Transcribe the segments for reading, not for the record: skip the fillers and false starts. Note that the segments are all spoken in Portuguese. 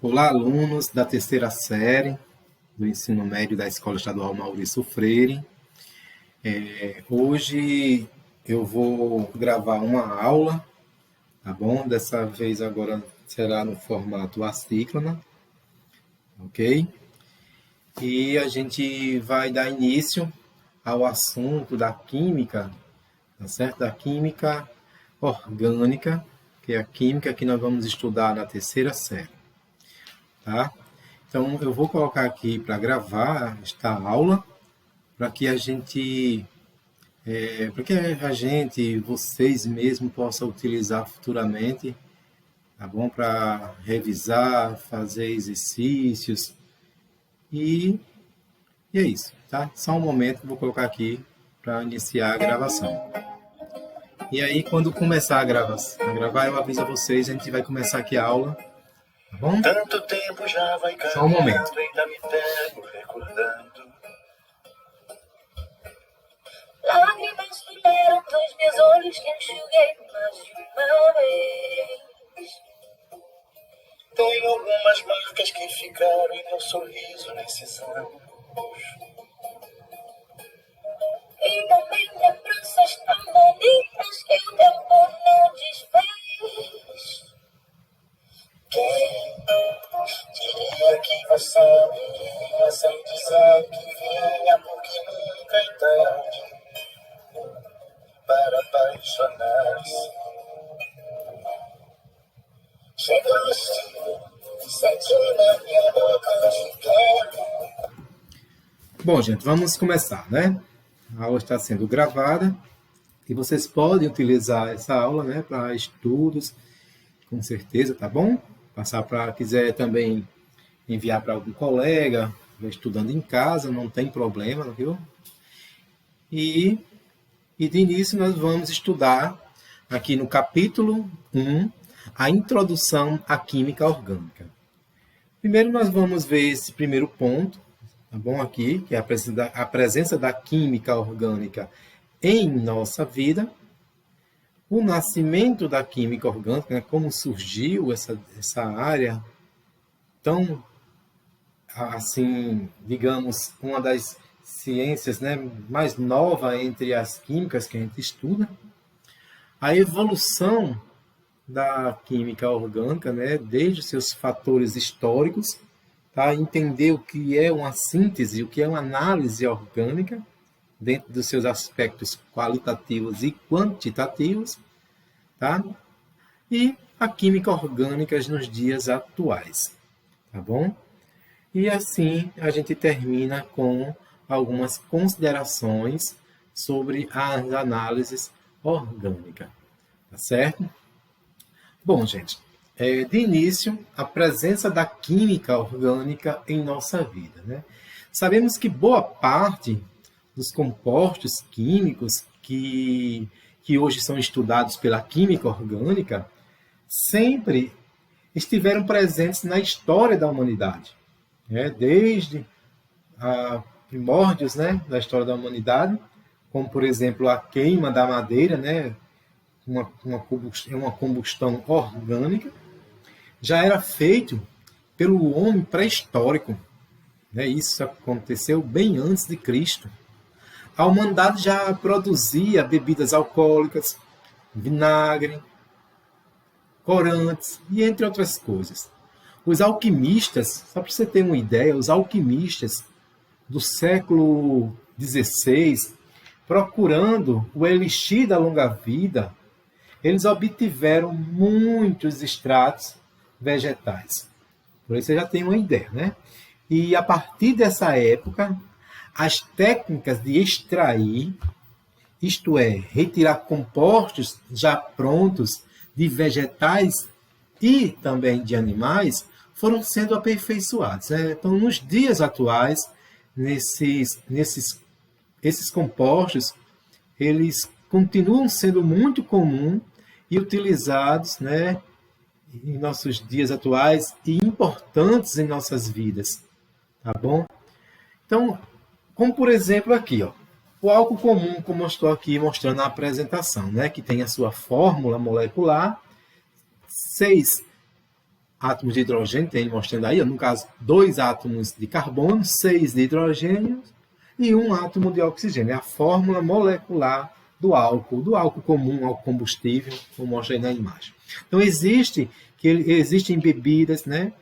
Olá, alunos da terceira série do ensino médio da Escola Estadual Maurício Freire. Hoje eu vou gravar uma aula, tá bom? Dessa vez agora será no formato assíncrono, ok? E a gente vai dar início ao assunto da química, tá certo? Da química orgânica, que é a química que nós vamos estudar na terceira série. Tá? Então, eu vou colocar aqui para gravar esta aula, para que vocês mesmos possam utilizar futuramente, tá bom? Para revisar, fazer exercícios e é isso, tá? Só um momento, vou colocar aqui para iniciar a gravação. E aí, quando começar a gravar, eu aviso a vocês, a gente vai começar aqui a aula. Tá bom? Tanto tempo já vai caminhando, só um momento. Ainda me pego recordando. Lágrimas vieram dos meus olhos que enxuguei mais de uma vez. Tem algumas marcas que ficaram em meu sorriso nesses anos. E também lembranças tão bonitas que o tempo não desfez. Quem diria que você viria sem dizer que vinha, porque nunca é tarde para apaixonar-se. Chegaste, senti na minha boca de quero. Bom, gente, vamos começar, né? A aula está sendo gravada e vocês podem utilizar essa aula, né, para estudos, com certeza, tá bom? Passar para, quiser também enviar para algum colega, estudando em casa, não tem problema, viu? E de início nós vamos estudar aqui no capítulo 1, a introdução à química orgânica. Primeiro nós vamos ver esse primeiro ponto, tá bom? Aqui, que é a presença da química orgânica em nossa vida. O nascimento da química orgânica, né? Como surgiu essa área tão, assim, digamos, uma das ciências, né, mais nova entre as químicas que a gente estuda. A evolução da química orgânica, né, desde os seus fatores históricos, tá? Entender o que é uma síntese, o que é uma análise orgânica, dentro dos seus aspectos qualitativos e quantitativos, tá? E a química orgânica nos dias atuais, tá bom? E assim a gente termina com algumas considerações sobre as análises orgânicas, tá certo? Bom, gente, de início, a presença da química orgânica em nossa vida, né? Sabemos que boa parte dos compostos químicos que hoje são estudados pela química orgânica sempre estiveram presentes na história da humanidade, né? Desde primórdios, né, da história da humanidade, como, por exemplo, a queima da madeira, né, uma combustão orgânica, já era feito pelo homem pré-histórico, né? Isso aconteceu bem antes de Cristo. A humanidade já produzia bebidas alcoólicas, vinagre, corantes e entre outras coisas. Os alquimistas, só para você ter uma ideia, os alquimistas do século XVI, procurando o elixir da longa vida, eles obtiveram muitos extratos vegetais. Por isso você já tem uma ideia, né? E a partir dessa época, as técnicas de extrair, isto é, retirar compostos já prontos de vegetais e também de animais, foram sendo aperfeiçoadas, né? Então, nos dias atuais, esses compostos, eles continuam sendo muito comuns e utilizados, né, em nossos dias atuais e importantes em nossas vidas, tá bom? Então, como por exemplo aqui, ó, o álcool comum, como eu estou aqui mostrando na apresentação, né, que tem a sua fórmula molecular 6 átomos de hidrogênio, tem mostrando aí, ó, no caso, 2 átomos de carbono, 6 de hidrogênio e 1 átomo de oxigênio. É a fórmula molecular do álcool comum, álcool combustível, como mostra aí na imagem. Então, existem bebidas, né?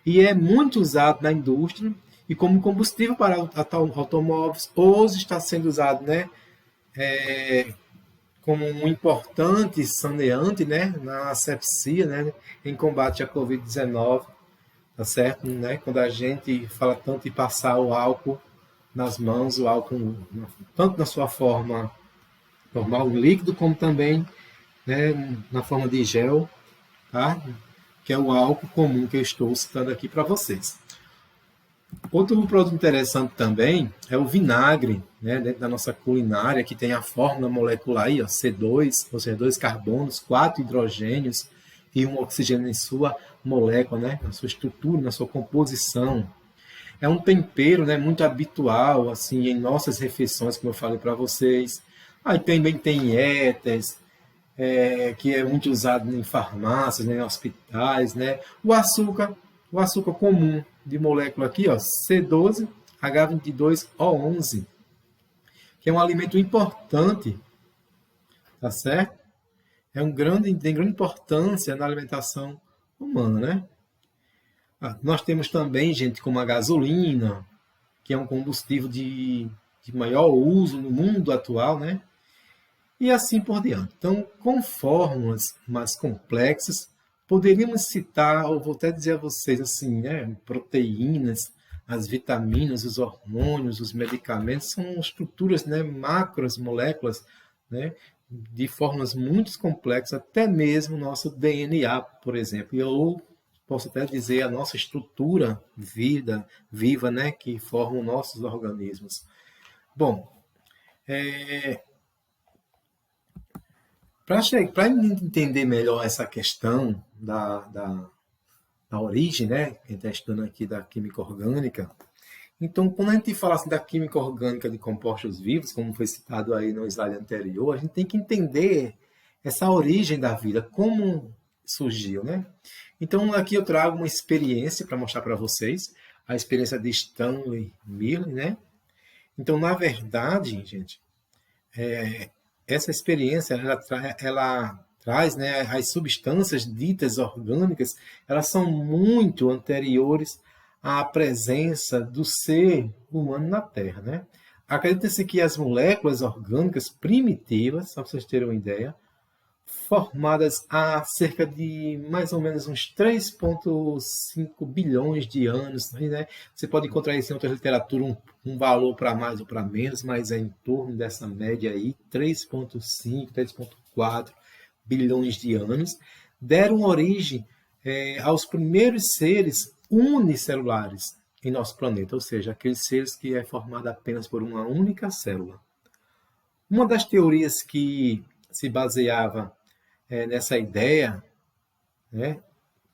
E é muito usado na indústria e como combustível para automóveis, hoje está sendo usado, né? Como um importante saneante, né? Na asepsia, né? Em combate à Covid-19, tá certo? Né? Quando a gente fala tanto de passar o álcool nas mãos, o álcool tanto na sua forma normal, líquido, como também, né, na forma de gel, tá? Que é o álcool comum que eu estou citando aqui para vocês. Outro produto interessante também é o vinagre, né, dentro da nossa culinária, que tem a fórmula molecular aí, ó, C2, ou seja, 2 carbonos, 4 hidrogênios e 1 oxigênio em sua molécula, né, na sua estrutura, na sua composição. É um tempero, né, muito habitual assim em nossas refeições, como eu falei para vocês. Aí também tem éteres, que é muito usado em farmácias, né, em hospitais, né? O açúcar comum de molécula aqui, ó, C12, H22O11, que é um alimento importante, tá certo? Tem grande importância na alimentação humana, né? Nós temos também, gente, como a gasolina, que é um combustível de maior uso no mundo atual, né? E assim por diante. Então, com fórmulas mais complexas, poderíamos citar, ou vou até dizer a vocês assim, né, proteínas, as vitaminas, os hormônios, os medicamentos, são estruturas, né, macros, moléculas, né, de formas muito complexas, até mesmo o nosso DNA, por exemplo. E eu posso até dizer a nossa estrutura viva, né, que formam nossos organismos. Bom, para entender melhor essa questão da origem, né, que a gente está estudando aqui da química orgânica, então, quando a gente fala assim, da química orgânica de compostos vivos, como foi citado aí no slide anterior, a gente tem que entender essa origem da vida, como surgiu, né? Então, aqui eu trago uma experiência para mostrar para vocês, a experiência de Stanley Miller, né? Então, na verdade, gente, essa experiência ela traz, né, as substâncias ditas orgânicas, elas são muito anteriores à presença do ser humano na Terra, né? Acredita-se que as moléculas orgânicas primitivas, só para vocês terem uma ideia, formadas há cerca de mais ou menos uns 3,5 bilhões de anos, né? Você pode encontrar isso em outra literatura, um valor para mais ou para menos, mas é em torno dessa média aí, 3,5, 3,4 bilhões de anos, deram origem aos primeiros seres unicelulares em nosso planeta, ou seja, aqueles seres que é formado apenas por uma única célula. Uma das teorias que se baseava nessa ideia, né?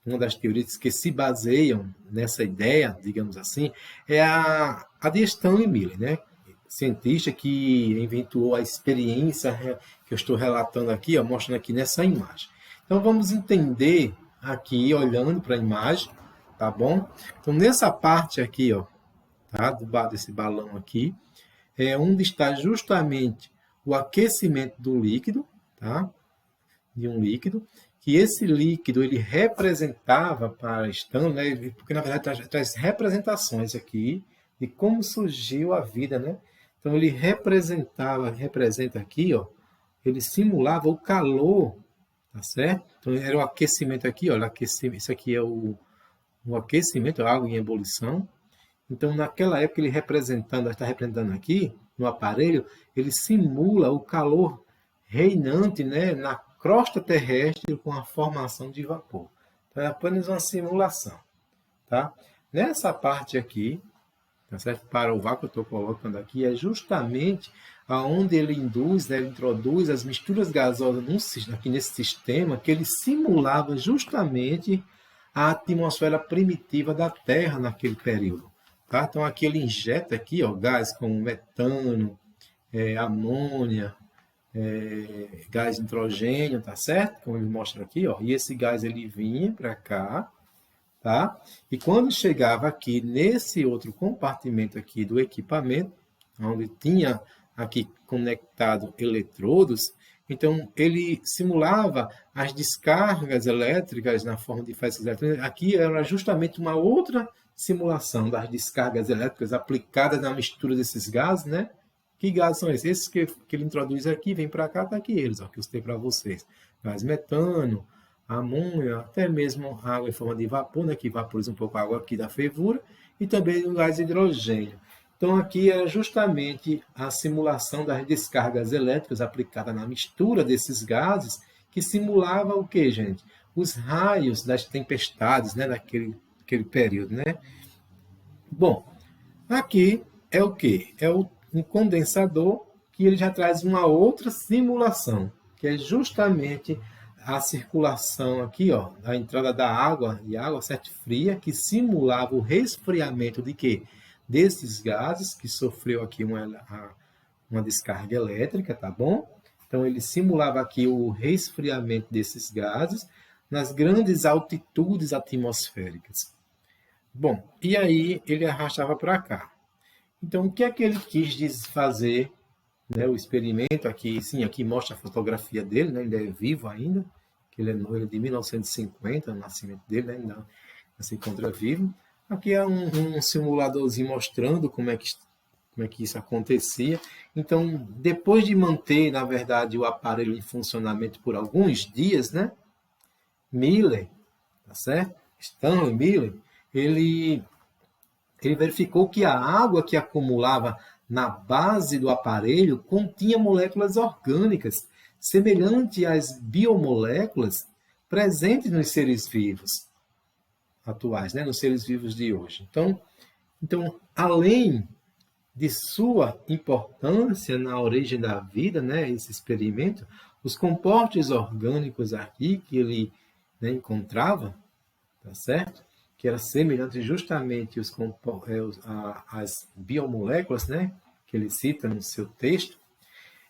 Uma das teorias que se baseiam nessa ideia, digamos assim, é a de Stanley Miller, né? Cientista que inventou a experiência que eu estou relatando aqui, ó, mostrando aqui nessa imagem. Então vamos entender aqui, olhando para a imagem, tá bom? Então nessa parte aqui, ó, tá? Desse balão aqui, é onde está justamente o aquecimento do líquido, tá? De um líquido, que esse líquido ele representava para Stanley, né? Porque na verdade traz representações aqui de como surgiu a vida, né? Então ele representa aqui, ó, ele simulava o calor, tá certo? Então era o aquecimento aqui, ó, isso aqui é o aquecimento, a água em ebulição. Então naquela época ele está representando aqui no aparelho, ele simula o calor reinante, né, na crosta terrestre com a formação de vapor. Então é apenas uma simulação, tá? Nessa parte aqui, tá certo? Para o vácuo que eu estou colocando aqui, é justamente aonde ele induz, né, ele introduz as misturas gasosas aqui nesse sistema, que ele simulava justamente a atmosfera primitiva da Terra naquele período. Tá? Então aqui ele injeta aqui, ó, gás como metano, amônia, gás nitrogênio, tá certo? Como ele mostra aqui, ó. E esse gás ele vinha para cá, tá? E quando chegava aqui nesse outro compartimento aqui do equipamento, onde tinha aqui conectado eletrodos, então ele simulava as descargas elétricas na forma de faíscas eletrônicas. Aqui era justamente uma outra simulação das descargas elétricas aplicadas na mistura desses gases, né? Que gases são esses? Esses que ele introduz aqui, vem para cá, tá aqui eles, ó, que eu citei para vocês. Gás metano, amônia, até mesmo água em forma de vapor, né, que vaporiza um pouco a água aqui da fervura, e também o gás hidrogênio. Então, aqui era justamente a simulação das descargas elétricas aplicada na mistura desses gases, que simulava o que, gente? Os raios das tempestades, né, naquele período, né? Bom, aqui é o quê? É um condensador que ele já traz uma outra simulação, que é justamente a circulação aqui, ó, da entrada da água e água certo fria, que simulava o resfriamento de quê? Desses gases, que sofreu aqui uma descarga elétrica, tá bom? Então, ele simulava aqui o resfriamento desses gases nas grandes altitudes atmosféricas. Bom, e aí ele arrastava para cá. Então, o que é que ele quis fazer, né, o experimento aqui, sim, aqui mostra a fotografia dele, né, ele é vivo ainda, que ele é de 1950, o nascimento dele, né, ainda se encontra vivo. Aqui é um simuladorzinho mostrando como é que isso acontecia. Então, depois de manter, na verdade, o aparelho em funcionamento por alguns dias, né, Miller, tá certo? Stanley Miller, ele verificou que a água que acumulava na base do aparelho continha moléculas orgânicas, semelhantes às biomoléculas presentes nos seres vivos atuais, né? Nos seres vivos de hoje. Então, além de sua importância na origem da vida, né, esse experimento, os compostos orgânicos aqui que ele, né, encontrava, tá certo? Que era semelhante justamente às biomoléculas, né, que ele cita no seu texto.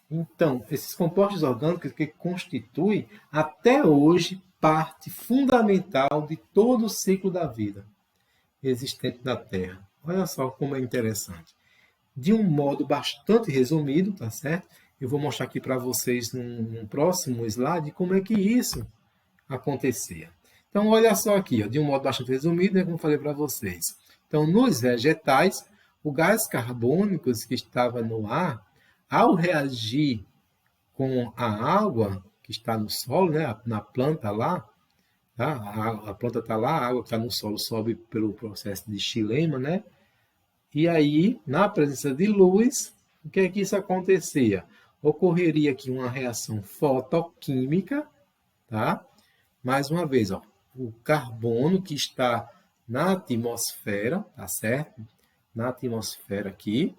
Então, esses compostos orgânicos que constituem, até hoje, parte fundamental de todo o ciclo da vida existente na Terra. Olha só como é interessante. De um modo bastante resumido, tá certo? Eu vou mostrar aqui para vocês num próximo slide como é que isso acontecia. Então, olha só aqui, ó, de um modo bastante resumido, né, como eu falei para vocês. Então, nos vegetais, o gás carbônico que estava no ar, ao reagir com a água que está no solo, né, na planta lá, tá? A planta está lá, a água que está no solo sobe pelo processo de xilema, né? E aí, na presença de luz, o que é que isso acontecia? Ocorreria aqui uma reação fotoquímica, tá? Mais uma vez, ó, o carbono que está na atmosfera, tá certo? Na atmosfera aqui,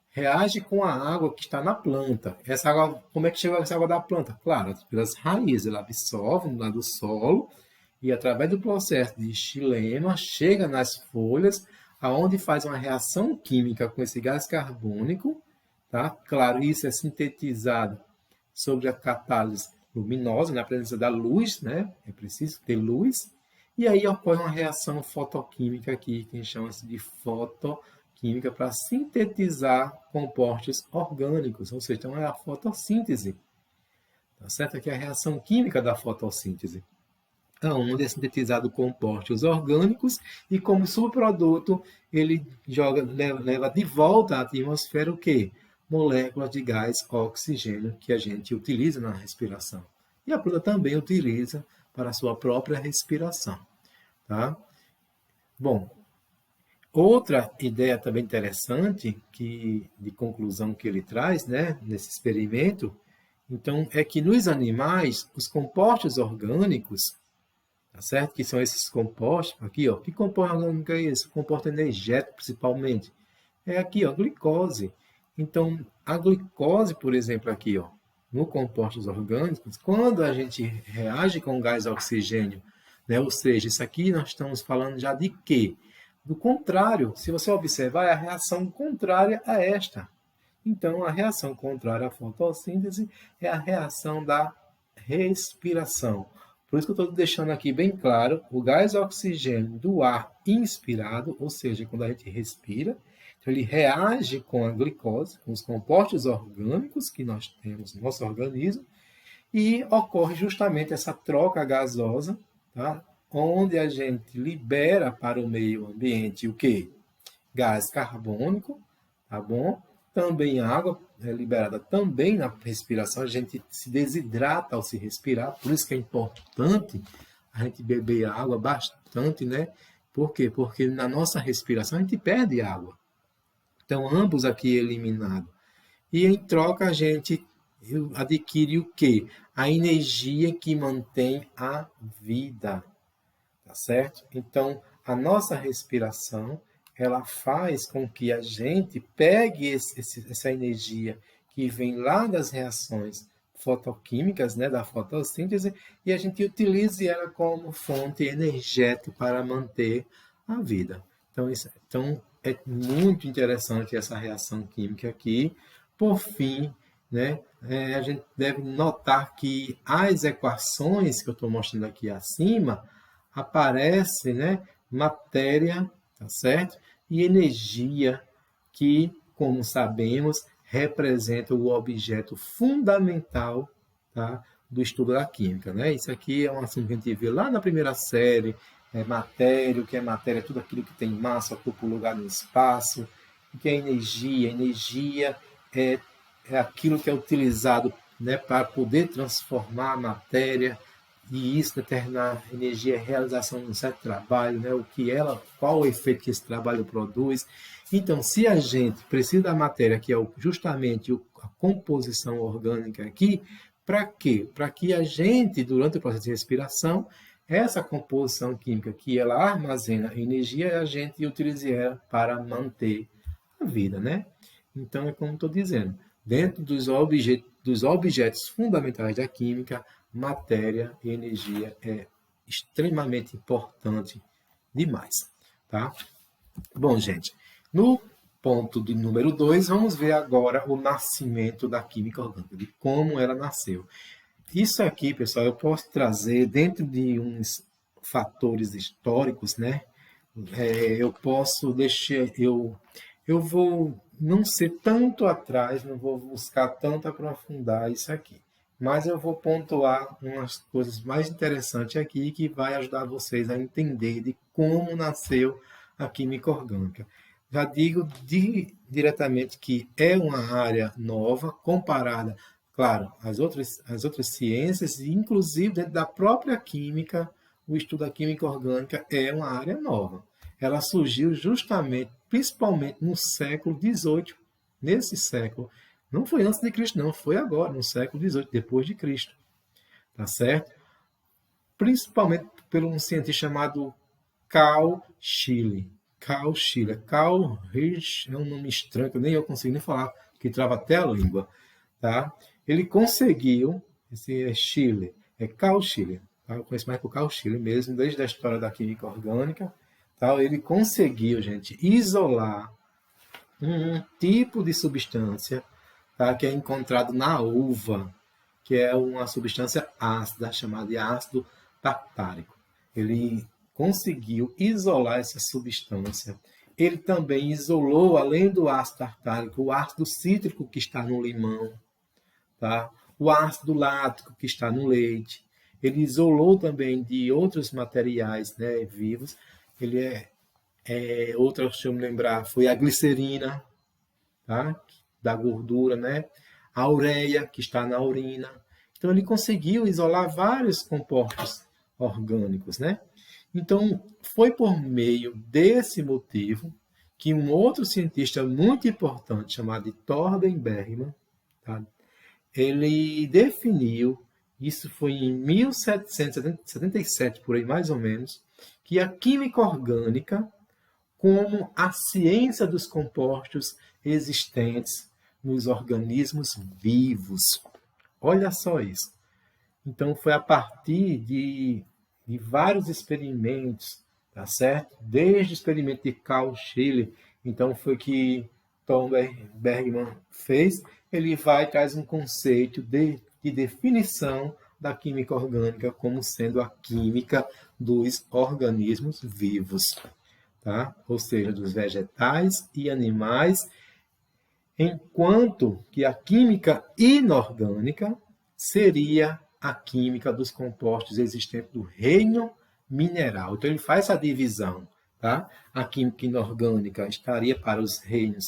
reage com a água que está na planta. Essa água, como é que chega essa água da planta? Claro, pelas raízes, ela absorve lá do solo e através do processo de xilema chega nas folhas, aonde faz uma reação química com esse gás carbônico, tá? Claro, isso é sintetizado sobre a catálise luminosa, na presença da luz, né? É preciso ter luz. E aí ocorre uma reação fotoquímica aqui, que a gente chama de fotoquímica, para sintetizar compostos orgânicos, ou seja, então é a fotossíntese. Tá certo? Aqui é a reação química da fotossíntese, onde é sintetizado compostos orgânicos e como subproduto ele leva de volta à atmosfera o quê? Moléculas de gás oxigênio que a gente utiliza na respiração. E a planta também utiliza para a sua própria respiração. Tá? Bom, outra ideia também interessante de conclusão que ele traz, né, nesse experimento, então, é que nos animais, os compostos orgânicos, tá certo? Que são esses compostos, aqui, ó, que composto orgânico é esse? Composto energético, principalmente. É aqui, ó, glicose. Então, a glicose, por exemplo, aqui, ó, no compostos orgânicos, quando a gente reage com gás oxigênio, né, ou seja, isso aqui nós estamos falando já de quê? Do contrário, se você observar, é a reação contrária a esta. Então, a reação contrária à fotossíntese é a reação da respiração, Por isso que eu estou deixando aqui bem claro, o gás oxigênio do ar inspirado, ou seja, quando a gente respira, então ele reage com a glicose, com os compostos orgânicos que nós temos no nosso organismo, e ocorre justamente essa troca gasosa, tá? Onde a gente libera para o meio ambiente o quê? Gás carbônico, tá bom? Também água é liberada também na respiração, a gente se desidrata ao se respirar, por isso que é importante a gente beber água bastante, né? Por quê? Porque na nossa respiração a gente perde água. Então, ambos aqui eliminados. E em troca a gente adquire o quê? A energia que mantém a vida, tá certo? Então, a nossa respiração, ela faz com que a gente pegue essa energia que vem lá das reações fotoquímicas, né, da fotossíntese, e a gente utilize ela como fonte energética para manter a vida. Então é muito interessante essa reação química aqui. Por fim, né, a gente deve notar que as equações que eu estou mostrando aqui acima aparece, né, matéria, tá certo? E energia, que, como sabemos, representa o objeto fundamental, tá, do estudo da química, né? Isso aqui é um assunto que a gente vê lá na primeira série, matéria, o que é matéria, tudo aquilo que tem massa, ocupa um lugar no espaço, o que é energia? Energia é aquilo que é utilizado, né, para poder transformar a matéria, e isso determinar a energia é a realização de um certo trabalho, né? Qual o efeito que esse trabalho produz. Então, se a gente precisa da matéria, que é justamente a composição orgânica aqui, para quê? Para que a gente, durante o processo de respiração, essa composição química que ela armazena energia, a gente utilize ela para manter a vida, né? Então, é como estou dizendo, dentro dos objetos fundamentais da química, matéria e energia é extremamente importante demais, tá? Bom, gente, no ponto de número 2, vamos ver agora o nascimento da química orgânica, de como ela nasceu. Isso aqui, pessoal, eu posso trazer dentro de uns fatores históricos, né? Eu posso deixar, eu vou não ser tanto atrás, não vou buscar tanto aprofundar isso aqui. Mas eu vou pontuar umas coisas mais interessantes aqui que vai ajudar vocês a entender de como nasceu a química orgânica. Já digo diretamente que é uma área nova, comparada, claro, às outras ciências, e inclusive dentro da própria química, o estudo da química orgânica é uma área nova. Ela surgiu justamente, principalmente no século XVIII, nesse século. Não foi antes de Cristo, não. Foi agora, no século XVIII, depois de Cristo. Tá certo? Principalmente por um cientista chamado Carl Scheele. Carl Scheele. Carl Hirsch é um nome estranho, que nem eu consigo nem falar, que trava até a língua. Tá? Ele conseguiu, esse é Scheele, é Carl Scheele. Tá? Eu conheço mais por Carl Scheele mesmo, desde a história da química orgânica. Tá? Ele conseguiu, gente, isolar um tipo de substância, tá, que é encontrado na uva, que é uma substância ácida, chamada de ácido tartárico. Ele conseguiu isolar essa substância. Ele também isolou, além do ácido tartárico, o ácido cítrico que está no limão, tá? O ácido lático que está no leite. Ele isolou também de outros materiais, né, vivos. Outra, deixa eu me lembrar, foi a glicerina, tá? Da gordura, né? A ureia, que está na urina. Então, ele conseguiu isolar vários compostos orgânicos, né? Então, foi por meio desse motivo que um outro cientista muito importante, chamado de Torben Bergman, tá? Ele definiu, isso foi em 1777, por aí mais ou menos, que a química orgânica como a ciência dos compostos existentes nos organismos vivos. Olha só isso. Então, foi a partir de vários experimentos, tá certo? Desde o experimento de Carl Scheele, então foi que Tom Bergman fez, ele vai traz um conceito de definição da química orgânica como sendo a química dos organismos vivos, tá? Ou seja, dos vegetais e animais, enquanto que a química inorgânica seria a química dos compostos existentes do reino mineral. Então, ele faz essa divisão. Tá? A química inorgânica estaria para os reinos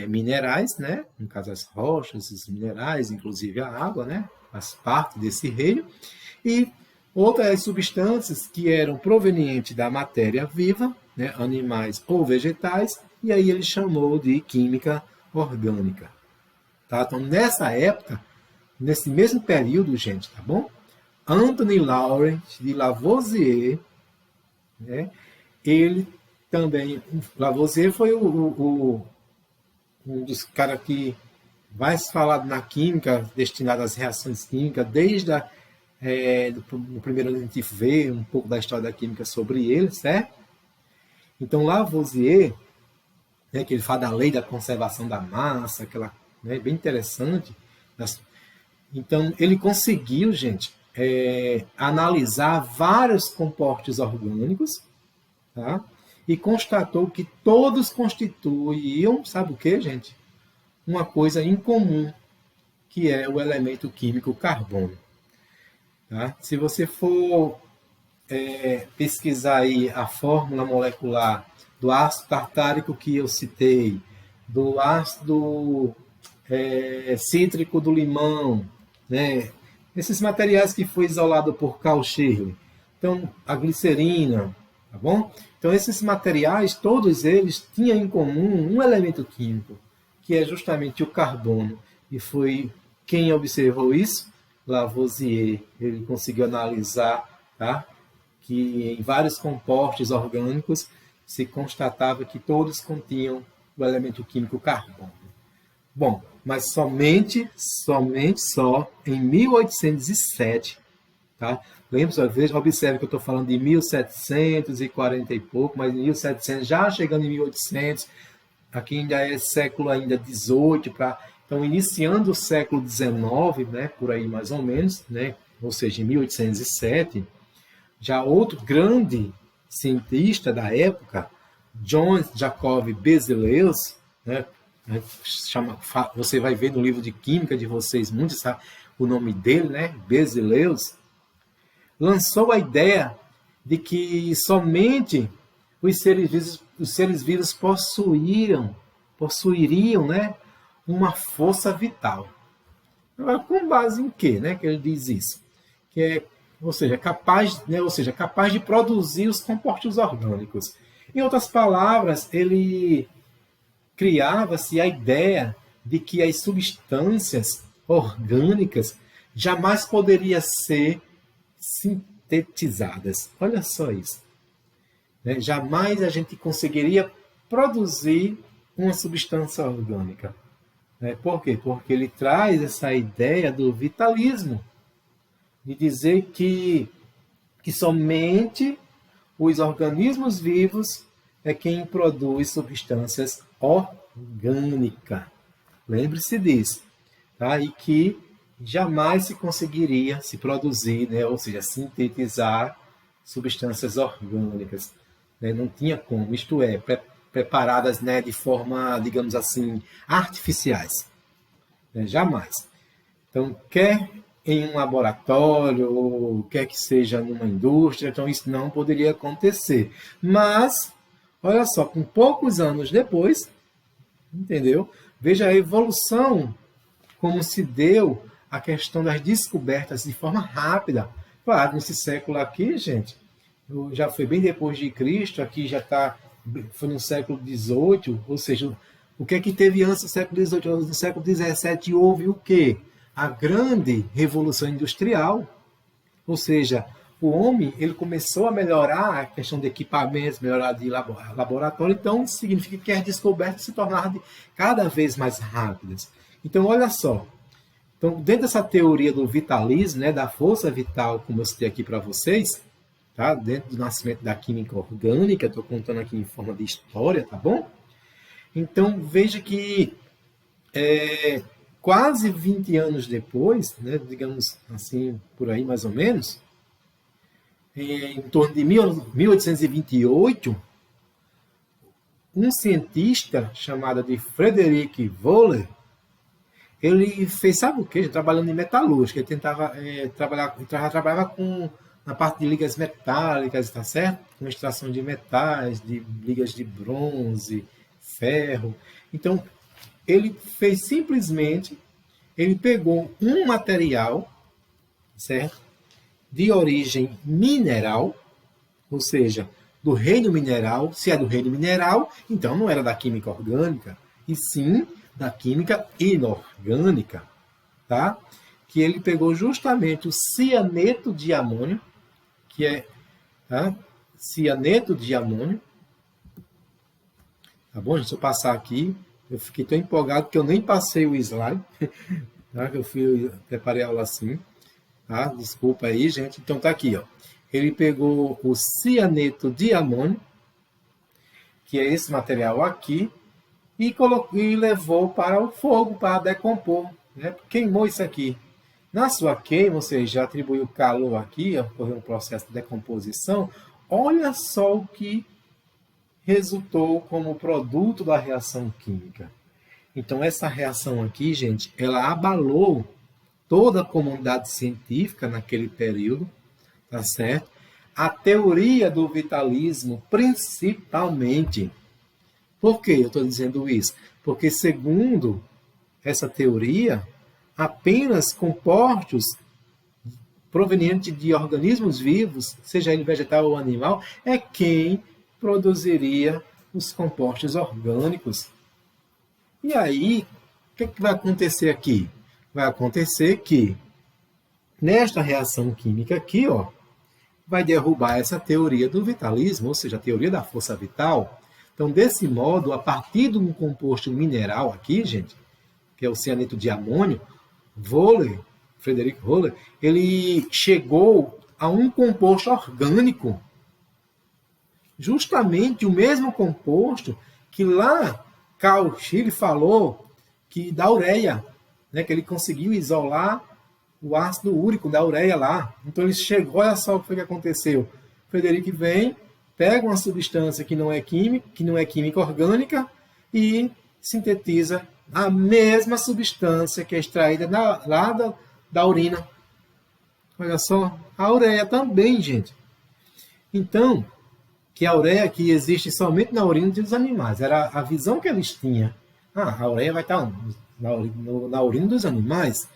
minerais, né? No caso, as rochas, os minerais, inclusive a água, né? Faz parte desse reino. E outras substâncias que eram provenientes da matéria viva, né? Animais ou vegetais, e aí ele chamou de química orgânica. Tá? Então, nessa época, nesse mesmo período, gente, tá bom? Anthony Laurent de Lavoisier, né? Ele também, Lavoisier foi um dos caras que mais falado na química, destinado às reações químicas, desde o primeiro a gente vê um pouco da história da química sobre ele, certo? Então, Lavoisier, né, que ele fala da lei da conservação da massa, aquela, né, bem interessante. Então, ele conseguiu, gente, analisar vários compostos orgânicos, tá? E constatou que todos constituíam, sabe o que, gente? Uma coisa em comum, que é o elemento químico carbono. Tá? Se você for pesquisar aí a fórmula molecular do ácido tartárico que eu citei, do ácido cítrico do limão, né? Esses materiais que foi isolado por Carl Shirley. Então, a glicerina, tá bom? Então, esses materiais, todos eles tinham em comum um elemento químico, que é justamente o carbono. E foi quem observou isso? Lavoisier. Ele conseguiu analisar, tá? Que em vários compostos orgânicos se constatava que todos continham o elemento químico carbono. Bom, mas somente só em 1807, tá? Observe que eu estou falando de 1740 e pouco, mas em 1700, já chegando em 1800, aqui ainda é século ainda 18, então iniciando o século 19, né, por aí mais ou menos, né, ou seja, em 1807, já outro grande cientista da época, John Jacob Berzelius, né, você vai ver no livro de química de vocês, muitos sabem o nome dele, né, Berzelius, lançou a ideia de que somente os seres vivos possuiriam, né, uma força vital. Agora, com base em quê, né, que ele diz isso? Ou seja, capaz de produzir os compostos orgânicos. Em outras palavras, ele criava-se a ideia de que as substâncias orgânicas jamais poderiam ser sintetizadas. Olha só isso. Né? Jamais a gente conseguiria produzir uma substância orgânica. Por quê? Porque ele traz essa ideia do vitalismo, de dizer que somente os organismos vivos é quem produz substâncias orgânicas. Lembre-se disso. Tá? E que jamais se conseguiria se produzir, né? Ou seja, sintetizar substâncias orgânicas. Né? Não tinha como, isto é, preparadas, né, de forma, digamos assim, artificiais. Né? Jamais. Então, quer em um laboratório, ou quer que seja numa indústria, então isso não poderia acontecer. Mas, olha só, com poucos anos depois, entendeu? Veja a evolução, como se deu a questão das descobertas de forma rápida. Claro, nesse século aqui, gente, já foi bem depois de Cristo, aqui já foi no século XVIII, ou seja, o que é que teve antes do século XVIII? No século XVII houve o quê? A grande revolução industrial, ou seja, o homem ele começou a melhorar a questão de equipamentos, melhorar de laboratório, então isso significa que as descobertas se tornaram cada vez mais rápidas. Então, olha só, então, dentro dessa teoria do vitalismo, né, da força vital, como eu citei aqui para vocês, tá? Dentro do nascimento da química orgânica, estou contando aqui em forma de história, tá bom? Então, veja que quase 20 anos depois, né, digamos assim, por aí mais ou menos, em torno de 1828, um cientista chamado de Frederick Wöhler, ele fez, sabe o quê? Trabalhando em metalúrgica. Ele trabalhava na parte de ligas metálicas, tá certo? Com extração de metais, de ligas de bronze, ferro. Então, ele fez simplesmente, ele pegou um material, certo? De origem mineral, ou seja, do reino mineral. Se é do reino mineral, então não era da química orgânica, e sim da química inorgânica, tá? Que ele pegou justamente o cianeto de amônio, que é, tá? Cianeto de amônio, tá bom? Deixa eu passar aqui. Eu fiquei tão empolgado que eu nem passei o slide, tá? Eu preparei a aula assim, tá? Desculpa aí, gente. Então tá aqui, ó. Ele pegou o cianeto de amônio, que é esse material aqui, e levou para o fogo para decompor, né? Queimou isso aqui. Na sua queima, ou seja, atribuiu calor aqui, ocorreu um processo de decomposição. Olha só o que resultou como produto da reação química. Então, essa reação aqui, gente, ela abalou toda a comunidade científica naquele período, tá certo? A teoria do vitalismo, principalmente. Por que eu estou dizendo isso? Porque, segundo essa teoria, apenas compostos provenientes de organismos vivos, seja ele vegetal ou animal, é quem produziria os compostos orgânicos. E aí, o que vai acontecer aqui? Vai acontecer que, nesta reação química aqui, ó, vai derrubar essa teoria do vitalismo, ou seja, a teoria da força vital. Então, desse modo, a partir de um composto mineral aqui, gente, que é o cianeto de amônio, Frederick Wöhler, ele chegou a um composto orgânico. Justamente o mesmo composto que lá Carl Scheele falou que da ureia, né, que ele conseguiu isolar o ácido úrico da ureia lá. Então ele chegou, olha só o que foi que aconteceu. Frederick vem, pega uma substância que não é química orgânica e sintetiza a mesma substância que é extraída lá da urina. Olha só, a ureia também, gente. Então, que a ureia que existe somente na urina dos animais. Era a visão que eles tinham. A ureia vai estar na urina dos animais.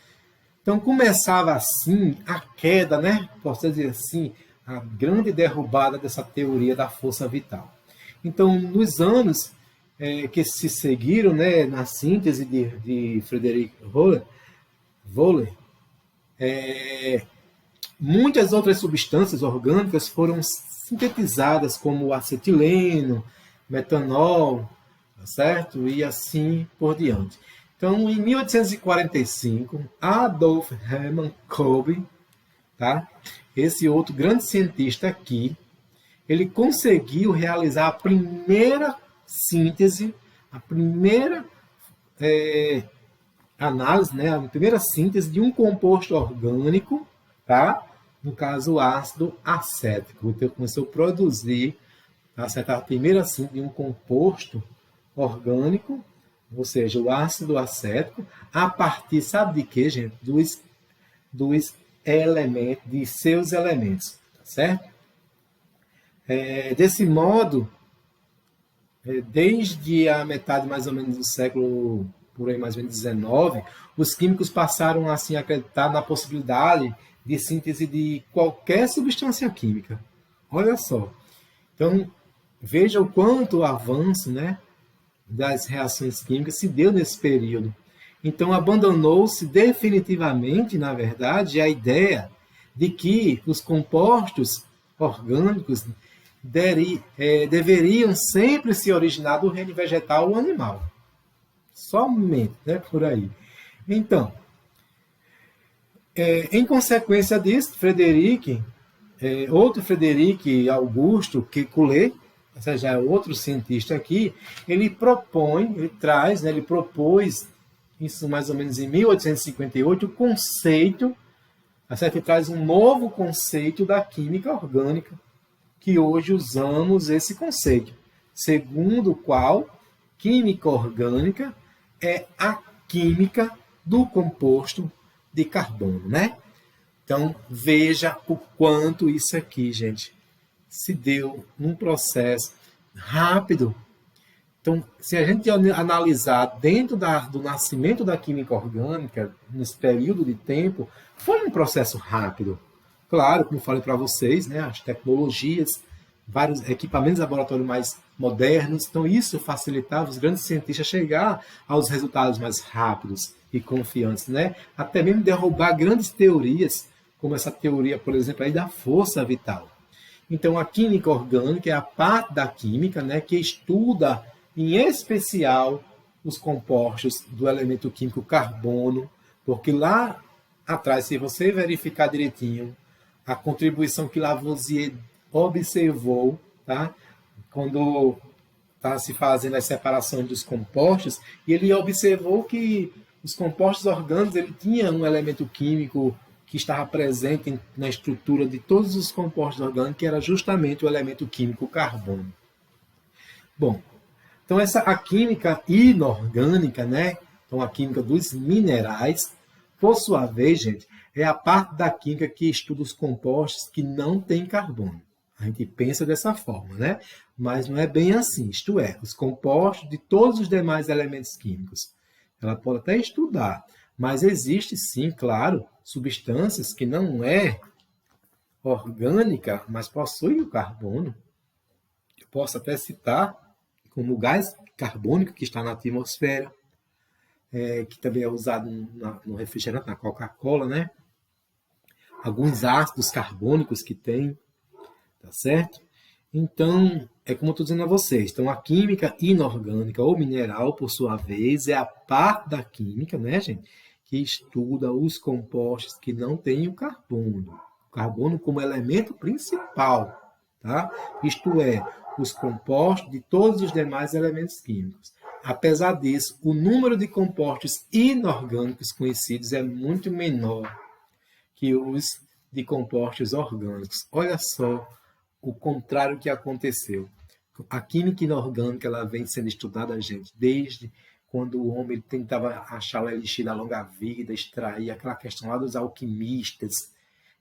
Então, começava assim a queda, né? Posso dizer assim, a grande derrubada dessa teoria da força vital. Então, nos anos que se seguiram, né, na síntese de Frederick Wöhler, muitas outras substâncias orgânicas foram sintetizadas, como o acetileno, metanol, tá certo? E assim por diante. Então, em 1845, Adolf Hermann Kolbe, tá? Esse outro grande cientista aqui, ele conseguiu realizar a primeira síntese, a primeira análise, né? A primeira síntese de um composto orgânico, tá? No caso, o ácido acético. Então, começou a produzir, tá certo? A primeira síntese de um composto orgânico, ou seja, o ácido acético, a partir, sabe de quê, gente? Dos elementos, de seus elementos, tá certo? Desse modo, desde a metade mais ou menos do século, por aí mais ou menos 19, os químicos passaram assim, a acreditar na possibilidade de síntese de qualquer substância química. Olha só. Então, veja o quanto o avanço, né, das reações químicas se deu nesse período. Então, abandonou-se definitivamente, na verdade, a ideia de que os compostos orgânicos deveriam sempre se originar do reino vegetal ou animal. Somente, né, por aí. Então, em consequência disso, outro Frederick Augusto Kekulé, ou seja, outro cientista aqui, ele propôs isso mais ou menos em 1858, o conceito, a CEF traz um novo conceito da química orgânica, que hoje usamos esse conceito, segundo o qual química orgânica é a química do composto de carbono, né? Então, veja o quanto isso aqui, gente, se deu num processo rápido. Então, se a gente analisar dentro do nascimento da química orgânica, nesse período de tempo, foi um processo rápido. Claro, como falei para vocês, né, as tecnologias, vários equipamentos de laboratório mais modernos, então isso facilitava os grandes cientistas chegar aos resultados mais rápidos e confiantes, né? Até mesmo derrubar grandes teorias, como essa teoria, por exemplo, aí da força vital. Então, a química orgânica é a parte da química, né, que estuda, em especial, os compostos do elemento químico carbono, porque lá atrás, se você verificar direitinho, a contribuição que Lavoisier observou, tá? Quando está se fazendo as separações dos compostos, e ele observou que os compostos orgânicos ele tinha um elemento químico que estava presente na estrutura de todos os compostos orgânicos, que era justamente o elemento químico carbono. Bom, então a química inorgânica, né? Então a química dos minerais, por sua vez, gente, é a parte da química que estuda os compostos que não têm carbono. A gente pensa dessa forma, né? Mas não é bem assim. Isto é, os compostos de todos os demais elementos químicos. Ela pode até estudar, mas existe sim, claro, substâncias que não é orgânica, mas possuem o carbono. Eu posso até citar como o gás carbônico que está na atmosfera, que também é usado no refrigerante, na Coca-Cola, né? Alguns ácidos carbônicos que tem, tá certo? Então, é como eu estou dizendo a vocês. Então, a química inorgânica ou mineral, por sua vez, é a parte da química, né, gente, que estuda os compostos que não têm o carbono. O carbono como elemento principal, tá? Isto é, os compostos de todos os demais elementos químicos. Apesar disso, o número de compostos inorgânicos conhecidos é muito menor que os de compostos orgânicos. Olha só o contrário que aconteceu. A química inorgânica ela vem sendo estudada, gente, desde quando o homem tentava achar o elixir da longa vida, extrair aquela questão lá dos alquimistas.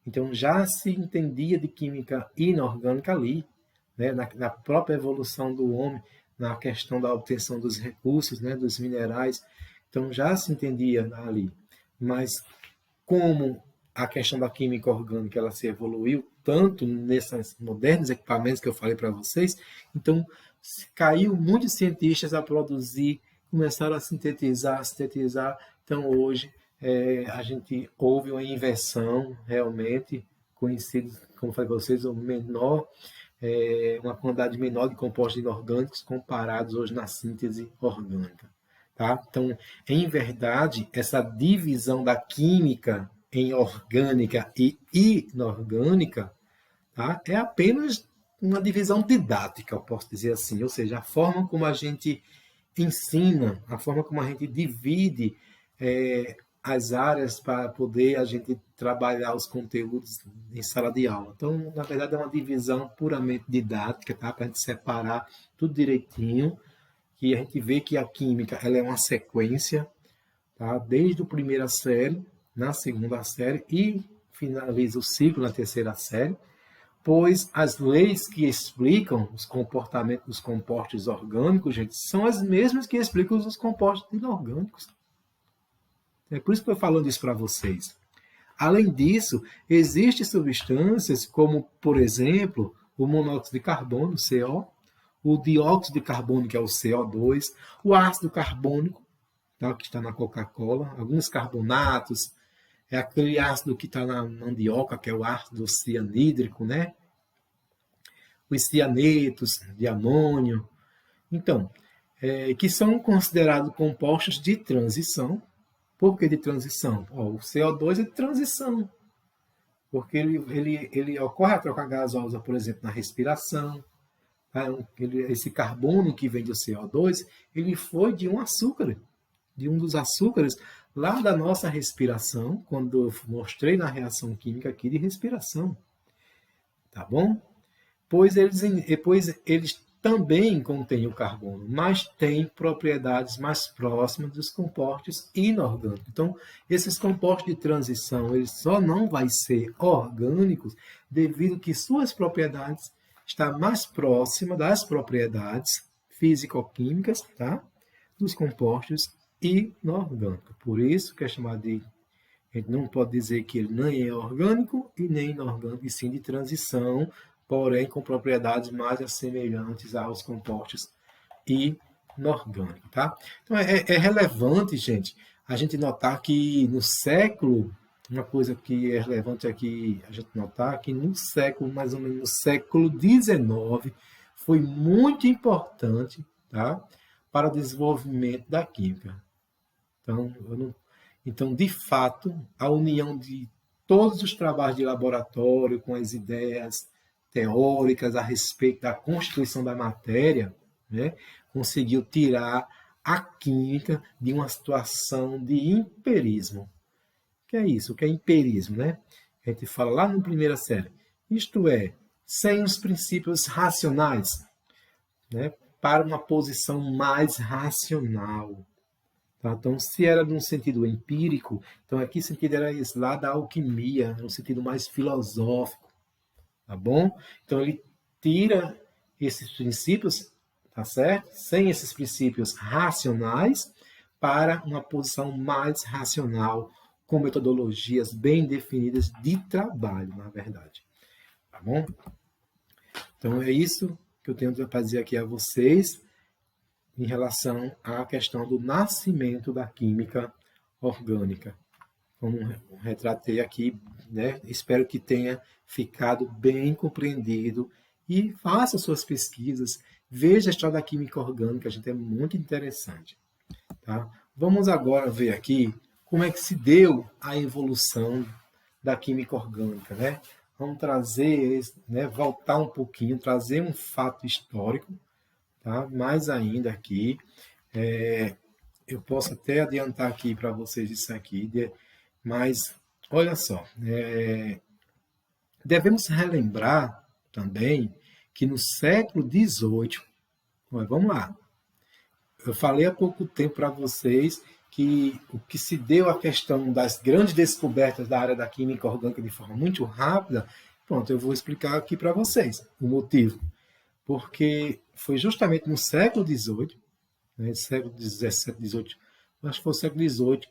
Então já se entendia de química inorgânica ali, né, na própria evolução do homem, na questão da obtenção dos recursos, né, dos minerais. Então já se entendia ali. Mas como a questão da química orgânica ela se evoluiu tanto nesses modernos equipamentos que eu falei para vocês, então caiu muitos cientistas a produzir, começaram a sintetizar. Então hoje a gente houve uma inversão realmente conhecida, como eu falei para vocês, o menor, uma quantidade menor de compostos inorgânicos comparados hoje na síntese orgânica. Tá? Então, em verdade, essa divisão da química em orgânica e inorgânica, tá? É apenas uma divisão didática, eu posso dizer assim, ou seja, a forma como a gente ensina, a forma como a gente divide as áreas para poder a gente trabalhar os conteúdos em sala de aula. Então, na verdade, é uma divisão puramente didática, tá? Para a gente separar tudo direitinho, que a gente vê que a química ela é uma sequência, tá? Desde a primeira série, na segunda série e finaliza o ciclo na terceira série, pois as leis que explicam os comportamentos dos compostos orgânicos, gente, são as mesmas que explicam os compostos inorgânicos. É por isso que eu estou falando isso para vocês. Além disso, existem substâncias como, por exemplo, o monóxido de carbono, CO, o dióxido de carbono, que é o CO2, o ácido carbônico, tá, que está na Coca-Cola, alguns carbonatos, é aquele ácido que está na mandioca, que é o ácido cianídrico, né? Os cianetos de amônio. Então, que são considerados compostos de transição. Por que de transição? O CO2 é de transição, porque ele ocorre a troca gasosa, por exemplo, na respiração. Esse carbono que vem do CO2, ele foi de um açúcar, de um dos açúcares lá da nossa respiração, quando eu mostrei na reação química aqui de respiração. Tá bom? Pois eles também contêm o carbono, mas têm propriedades mais próximas dos compostos inorgânicos. Então, esses compostos de transição, eles só não vão ser orgânicos devido que suas propriedades estão mais próximas das propriedades físico-químicas, tá? Dos compostos inorgânicos. Por isso que é chamado de... A gente não pode dizer que ele nem é orgânico e nem inorgânico, e sim de transição, porém com propriedades mais semelhantes aos compostos inorgânicos, tá? Então é relevante, gente, a gente notar que no século, uma coisa que é relevante aqui a gente notar que no século, mais ou menos no século XIX, foi muito importante, tá? Para o desenvolvimento da química. Então, de fato, a união de todos os trabalhos de laboratório com as ideias teóricas a respeito da constituição da matéria, né, conseguiu tirar a química de uma situação de empirismo. O que é isso? O que é empirismo, né? A gente fala lá na primeira série. Isto é, sem os princípios racionais, né, para uma posição mais racional. Tá? Então, se era num sentido empírico, então aqui o sentido era esse lá da alquimia, no sentido mais filosófico. Tá bom? Então, ele tira esses princípios, tá certo? Sem esses princípios racionais, para uma posição mais racional, com metodologias bem definidas de trabalho, na verdade. Tá bom? Então, é isso que eu tenho para dizer aqui a vocês em relação à questão do nascimento da química orgânica. Como retratei aqui, né? Espero que tenha ficado bem compreendido e faça suas pesquisas, veja a história da química orgânica, gente, é muito interessante. Tá? Vamos agora ver aqui como é que se deu a evolução da química orgânica, né? Vamos trazer, né, voltar um pouquinho, trazer um fato histórico, tá? Mais ainda aqui, eu posso até adiantar aqui para vocês isso aqui, mas olha só, devemos relembrar também que no século XVIII, vamos lá, eu falei há pouco tempo para vocês que o que se deu a questão das grandes descobertas da área da química orgânica de forma muito rápida, pronto, eu vou explicar aqui para vocês o motivo. Porque foi justamente no século XVIII, né, século XVII, XVIII, acho que foi o século XVIII,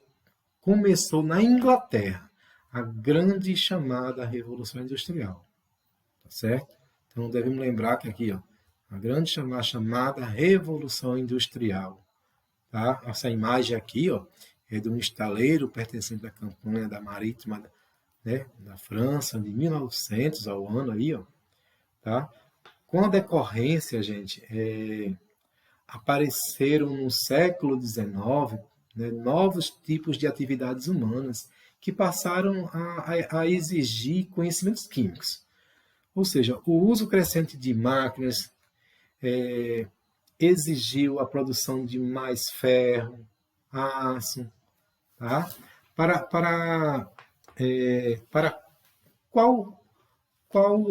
começou na Inglaterra a grande chamada Revolução Industrial. Tá certo? Então devemos lembrar que aqui, ó, a grande chamada Revolução Industrial. Tá? Essa imagem aqui, ó, é de um estaleiro pertencente à campanha da Marítima, né, da França, de 1900 ao ano aí, ó, tá? Com a decorrência, gente, apareceram no século XIX, né, novos tipos de atividades humanas que passaram a exigir conhecimentos químicos. Ou seja, o uso crescente de máquinas exigiu a produção de mais ferro, aço, tá? Para qual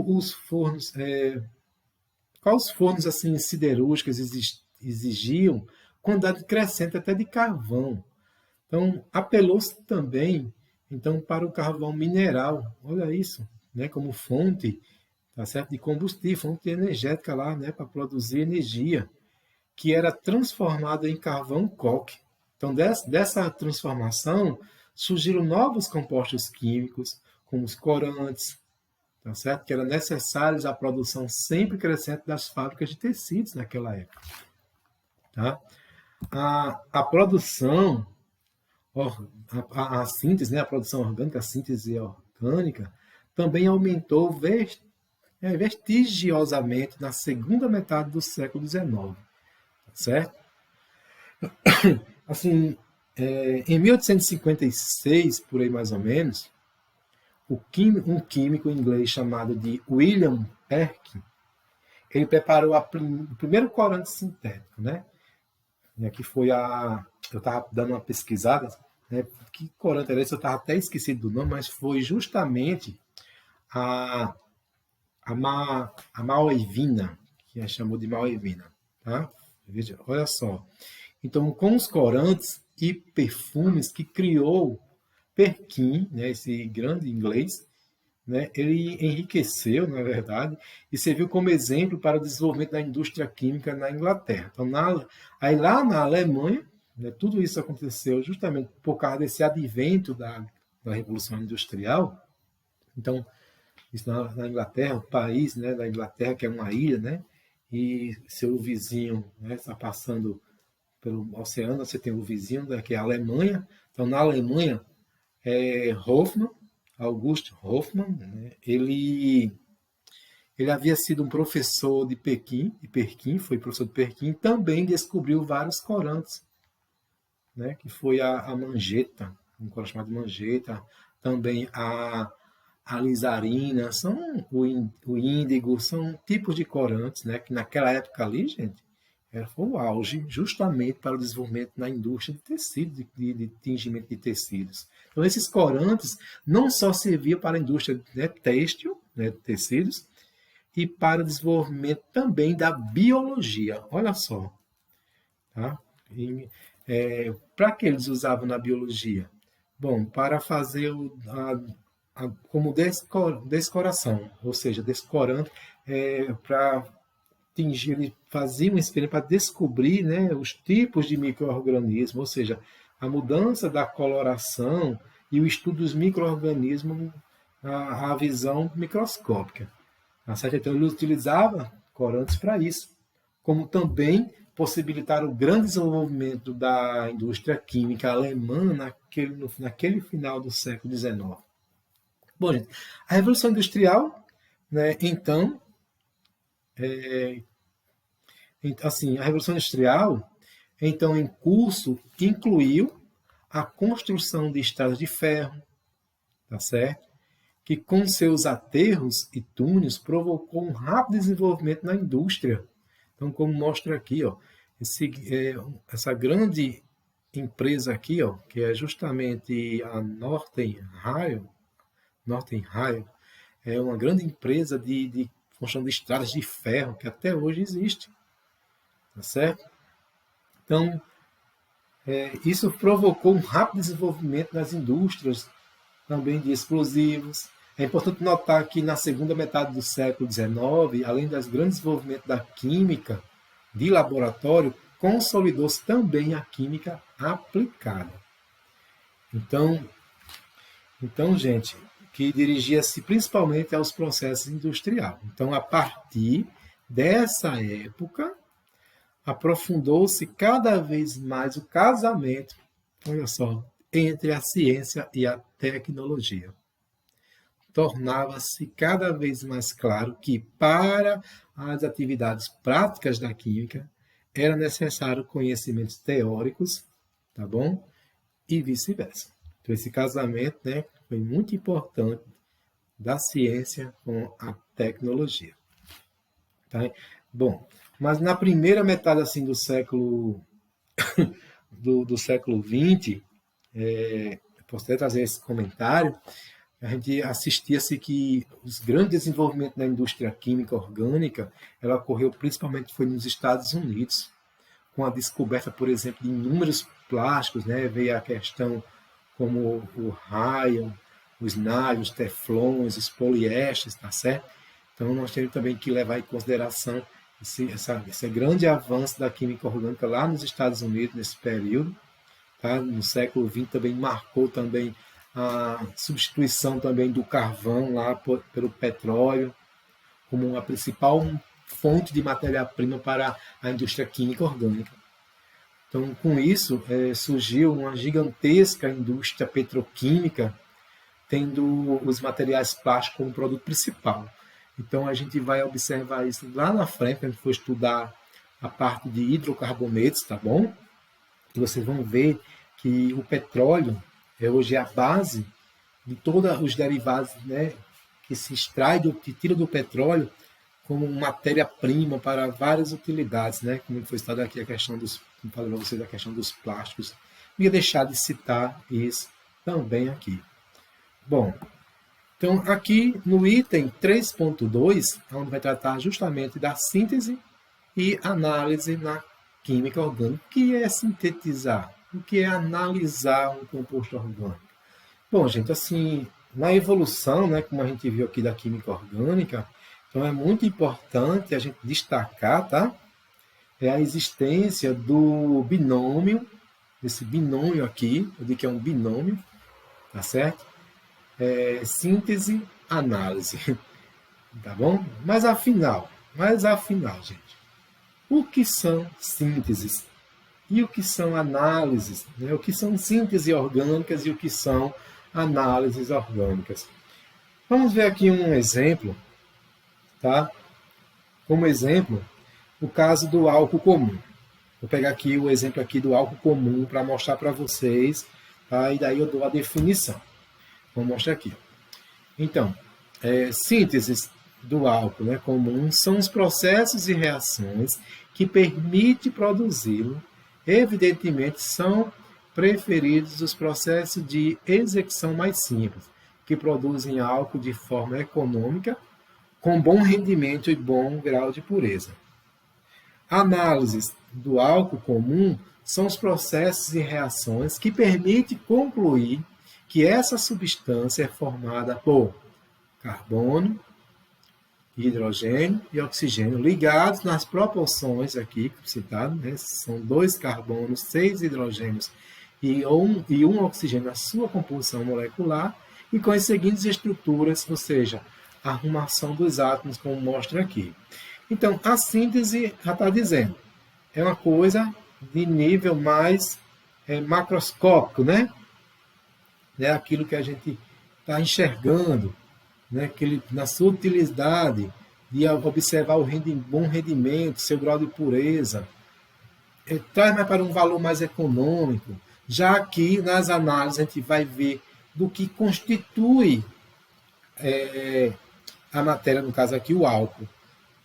os fornos... Quais fornos assim, siderúrgicos exigiam quantidade crescente até de carvão. Então, apelou-se também então, para o carvão mineral. Olha isso, né, como fonte, tá certo, de combustível, fonte energética lá, né, para produzir energia, que era transformada em carvão coke. Então, dessa transformação, surgiram novos compostos químicos, como os corantes, tá certo? Que eram necessários à produção sempre crescente das fábricas de tecidos naquela época. Tá? A produção, a síntese, né? A produção orgânica, a síntese orgânica, também aumentou vertigiosamente na segunda metade do século XIX. Tá certo? Assim, em 1856, por aí mais ou menos, um químico inglês chamado de William Perkin, ele preparou o primeiro corante sintético, né? né, que foi eu estava dando uma pesquisada, né, que corante era esse, eu estava até esquecido do nome, mas foi justamente a, a Malevina, que a chamou de Malevina. Tá? Veja, olha só. Então, com os corantes e perfumes que criou Perkin, né, esse grande inglês, né, ele enriqueceu, na verdade, e serviu como exemplo para o desenvolvimento da indústria química na Inglaterra. Então, aí lá na Alemanha, né, tudo isso aconteceu justamente por causa desse advento da Revolução Industrial. Então, isso na Inglaterra, o país, né, da Inglaterra, que é uma ilha, né, e seu vizinho, né, está passando pelo oceano, você tem o vizinho, né, que é a Alemanha. Então, na Alemanha, Hoffmann, August Hoffmann, né, ele havia sido um professor de Pequim, foi professor de Pequim, também descobriu vários corantes, né, que foi a manjeta, um corante chamado manjeta, também a lisarina, são o índigo, são tipos de corantes, né, que naquela época ali, gente, foi o auge justamente para o desenvolvimento na indústria de tecidos, de tingimento de tecidos. Então, esses corantes não só serviam para a indústria, né, têxtil, né, de tecidos, e para o desenvolvimento também da biologia. Olha só. Tá? Para que eles usavam na biologia? Bom, para fazer como descoração, ou seja, descorante, para tingir, ele fazia um experimento para descobrir, né, os tipos de micro-organismos, ou seja, a mudança da coloração e o estudo dos micro-organismos à visão microscópica. Então, ele utilizava corantes para isso, como também possibilitar o grande desenvolvimento da indústria química alemã naquele final do século XIX. Bom, gente, a Revolução Industrial, né, então, a Revolução Industrial, então, em curso, incluiu a construção de estradas de ferro, tá certo? Que com seus aterros e túneis provocou um rápido desenvolvimento na indústria. Então, como mostra aqui, ó, essa grande empresa aqui, ó, que é justamente a Northern Rail, é uma grande empresa de construção de estradas de ferro que até hoje existe, tá certo? Então, isso provocou um rápido desenvolvimento nas indústrias também de explosivos. É importante notar que na segunda metade do século XIX, além dos grandes desenvolvimentos da química de laboratório, consolidou-se também a química aplicada. Então, gente, que dirigia-se principalmente aos processos industriais. Então, a partir dessa época, aprofundou-se cada vez mais o casamento, olha só, entre a ciência e a tecnologia. Tornava-se cada vez mais claro que, para as atividades práticas da química, era necessário conhecimentos teóricos, tá bom? E vice-versa. Então, esse casamento, né, foi muito importante da ciência com a tecnologia. Tá? Bom, mas na primeira metade assim, do século do século XX, posso até trazer esse comentário, a gente assistia-se que os grandes desenvolvimentos na indústria química orgânica, ela ocorreu principalmente foi nos Estados Unidos, com a descoberta, por exemplo, de inúmeros plásticos, né? Veio a questão como o rayon, os nylons, os teflons, os poliésteres, tá certo? Então, nós temos também que levar em consideração esse grande avanço da química orgânica lá nos Estados Unidos, nesse período. Tá? No século XX também marcou também a substituição também do carvão lá pelo petróleo, como a principal fonte de matéria-prima para a indústria química orgânica. Então, com isso, surgiu uma gigantesca indústria petroquímica, tendo os materiais plásticos como produto principal. Então, a gente vai observar isso lá na frente, quando a gente for estudar a parte de hidrocarbonetos, tá bom? E vocês vão ver que o petróleo hoje é a base de todos os derivados, né, que se extrai, que tira do petróleo, como matéria-prima para várias utilidades, né? Como foi citado aqui a questão dos, como falei para vocês, a questão dos plásticos. Não ia deixar de citar isso também aqui. Bom, então aqui no item 3.2, onde vai tratar justamente da síntese e análise na química orgânica. O que é sintetizar? O que é analisar um composto orgânico? Bom, gente, assim, na evolução, né, como a gente viu aqui da química orgânica, então é muito importante a gente destacar, tá? É a existência do binômio, esse binômio aqui, eu digo que é um binômio, tá certo? Síntese, análise, tá bom? Mas afinal, gente, o que são sínteses? E o que são análises? Né? O que são síntese orgânicas e o que são análises orgânicas? Vamos ver aqui um exemplo, tá? Como exemplo, o caso do álcool comum. Vou pegar aqui o exemplo aqui do álcool comum para mostrar para vocês, tá? E daí eu dou a definição. Vou mostrar aqui. Então, sínteses do álcool, né, comum são os processos e reações que permitem produzi-lo. Evidentemente, são preferidos os processos de execução mais simples, que produzem álcool de forma econômica, com bom rendimento e bom grau de pureza. Análises do álcool comum são os processos e reações que permitem concluir que essa substância é formada por carbono, hidrogênio e oxigênio ligados nas proporções aqui citado, né? São 2 carbonos, 6 hidrogênios e um oxigênio na sua composição molecular e com as seguintes estruturas, ou seja, a arrumação dos átomos, como mostra aqui. Então, a síntese já está dizendo, é uma coisa de nível mais macroscópico, né? É aquilo que a gente está enxergando, né? Que na sua utilidade de observar o bom rendimento, seu grau de pureza, traz mais para um valor mais econômico. Já aqui, nas análises, a gente vai ver do que constitui a matéria, no caso aqui, o álcool.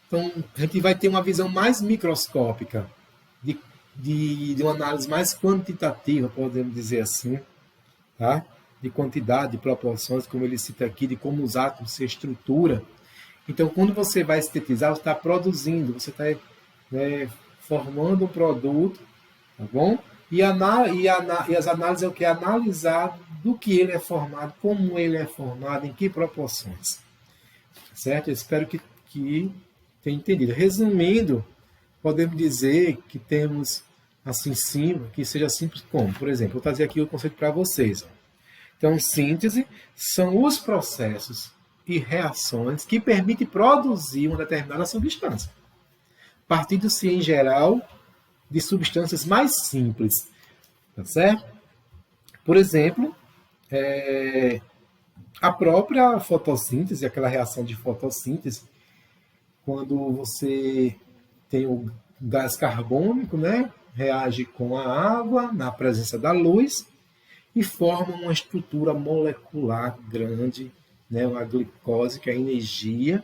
Então, a gente vai ter uma visão mais microscópica, de uma análise mais quantitativa, podemos dizer assim, tá? De quantidade, de proporções, como ele cita aqui, de como os átomos se estruturam. Então, quando você vai sintetizar, você está produzindo, você está formando um produto, tá bom? E as análises é o que? Analisar do que ele é formado, como ele é formado, em que proporções. Certo? Eu espero que tenha entendido. Resumindo, podemos dizer que temos, assim, que seja simples como, por exemplo, vou trazer aqui o conceito para vocês. Então, síntese são os processos e reações que permitem produzir uma determinada substância, partindo-se, em geral, de substâncias mais simples. Tá certo? Por exemplo, a própria fotossíntese, aquela reação de fotossíntese, quando você tem o gás carbônico, né, reage com a água na presença da luz e forma uma estrutura molecular grande, né, uma glicose, que é a energia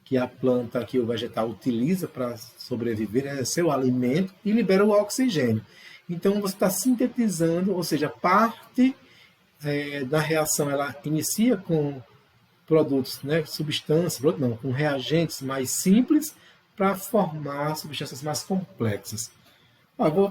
que a planta, que o vegetal utiliza para sobreviver, é seu alimento, e libera o oxigênio. Então, você está sintetizando, ou seja, parte da reação, ela inicia com produtos, né, substâncias, com reagentes mais simples para formar substâncias mais complexas.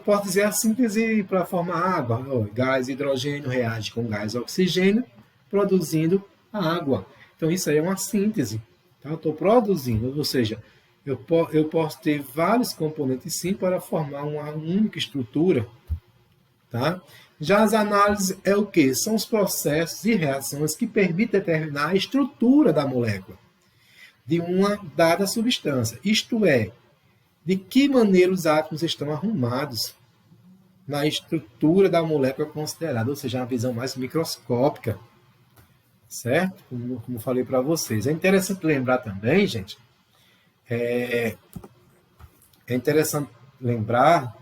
Posso dizer a síntese para formar água. Gás hidrogênio reage com gás oxigênio, produzindo a água. Então, isso aí é uma síntese. Tá? Eu estou produzindo, ou seja, eu posso ter vários componentes sim para formar uma única estrutura. Tá? Já as análises é o quê? São os processos e reações que permitem determinar a estrutura da molécula de uma dada substância. Isto é, de que maneira os átomos estão arrumados na estrutura da molécula considerada, ou seja, uma visão mais microscópica, certo? Como falei para vocês. É interessante lembrar também, gente, é interessante lembrar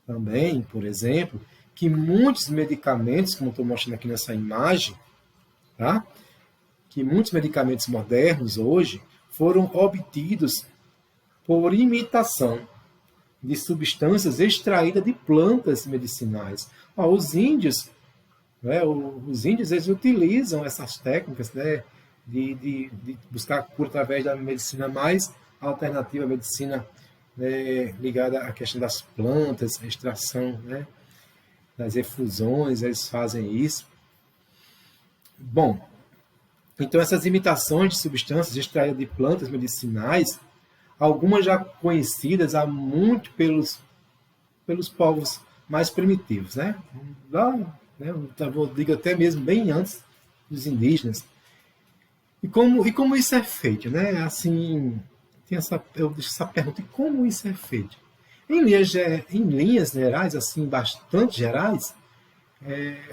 também, por exemplo, que muitos medicamentos, como estou mostrando aqui nessa imagem, tá? Que muitos medicamentos modernos hoje foram obtidos por imitação de substâncias extraídas de plantas medicinais. Os índios, né, eles utilizam essas técnicas, né, de buscar cura através da medicina mais alternativa, a medicina, né, ligada à questão das plantas, a extração, né, das efusões, eles fazem isso. Bom, então essas imitações de substâncias extraídas de plantas medicinais, algumas já conhecidas há muito pelos povos mais primitivos, né? Lá, né, eu digo até mesmo bem antes dos indígenas. E como isso é feito, né? Assim, eu deixo essa pergunta: e como isso é feito? Em linhas gerais, assim, bastante gerais,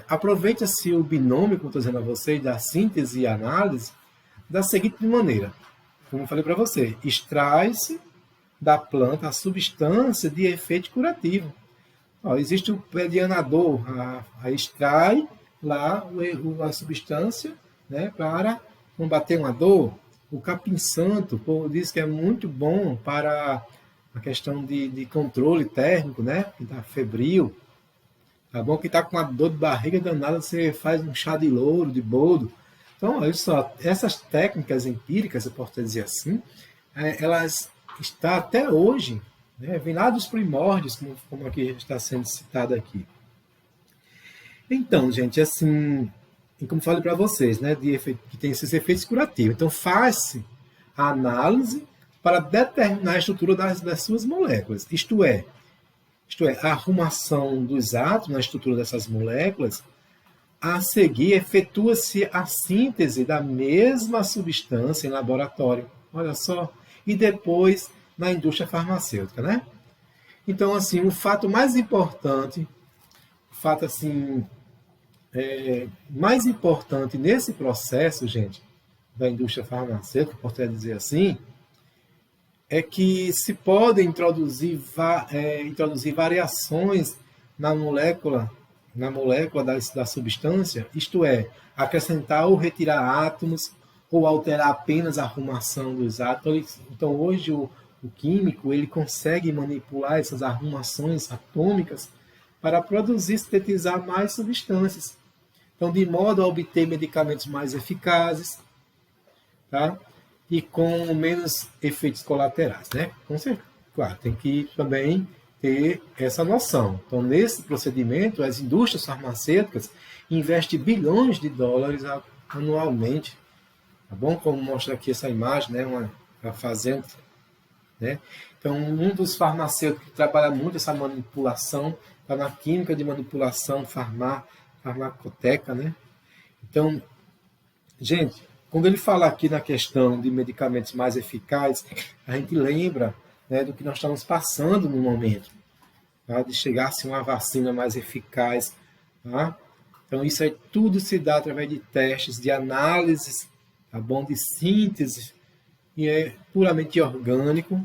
aproveita-se o binômio, como estou dizendo a vocês, da síntese e análise, da seguinte maneira. Como eu falei para você, extrai-se da planta a substância de efeito curativo. Existe o medianador, extrai lá a substância, né, para combater uma dor. O capim-santo, diz que é muito bom para a questão de controle térmico, né, que está febril. Tá bom? Que está com uma dor de barriga danada, você faz um chá de louro, de boldo. Então, olha só, essas técnicas empíricas, eu posso dizer assim, elas estão até hoje, né, vem lá dos primórdios, como aqui está sendo citado aqui. Então, gente, assim, como falei para vocês, né, que tem esses efeitos curativos. Então, faz-se a análise para determinar a estrutura das suas moléculas. Isto é, a arrumação dos átomos na estrutura dessas moléculas. A seguir, efetua-se a síntese da mesma substância em laboratório. Olha só. E depois na indústria farmacêutica, né? Então, assim, o fato mais importante, mais importante nesse processo, gente, da indústria farmacêutica, posso dizer assim, é que se podem introduzir variações na molécula da substância, isto é, acrescentar ou retirar átomos, ou alterar apenas a arrumação dos átomos. Então, hoje, o químico ele consegue manipular essas arrumações atômicas para produzir, sintetizar mais substâncias. Então, de modo a obter medicamentos mais eficazes, tá? E com menos efeitos colaterais, né? Com certeza. Claro, tem que também ter essa noção. Então, nesse procedimento, as indústrias farmacêuticas investem bilhões de dólares anualmente. Tá bom? Como mostra aqui essa imagem, né? Uma fazenda, né? Então, um dos farmacêuticos que trabalha muito essa manipulação, está na química de manipulação farmacoteca, né? Então, gente, quando ele fala aqui na questão de medicamentos mais eficazes, a gente lembra, né, do que nós estamos passando no momento, tá? De chegar-se uma vacina mais eficaz. Tá? Então, isso aí tudo se dá através de testes, de análises, tá bom? De síntese, e é puramente orgânico,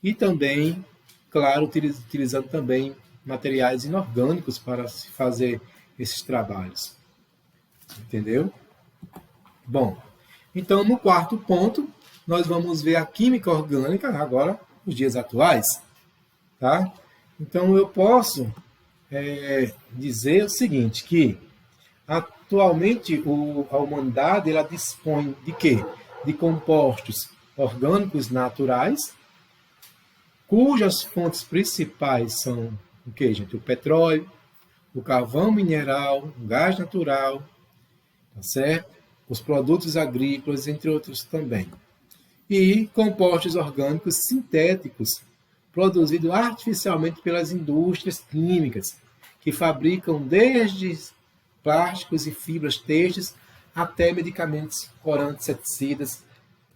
e também, claro, utilizando também materiais inorgânicos para se fazer esses trabalhos. Entendeu? Bom, então no quarto ponto, nós vamos ver a química orgânica agora, nos dias atuais. Tá? Então eu posso dizer o seguinte, que atualmente a humanidade ela dispõe de quê? De compostos orgânicos naturais, cujas fontes principais são o quê, gente? O petróleo, o carvão mineral, o gás natural, tá certo? Os produtos agrícolas, entre outros também. E compostos orgânicos sintéticos, produzidos artificialmente pelas indústrias químicas, que fabricam desde plásticos e fibras têxteis até medicamentos, corantes, inseticidas,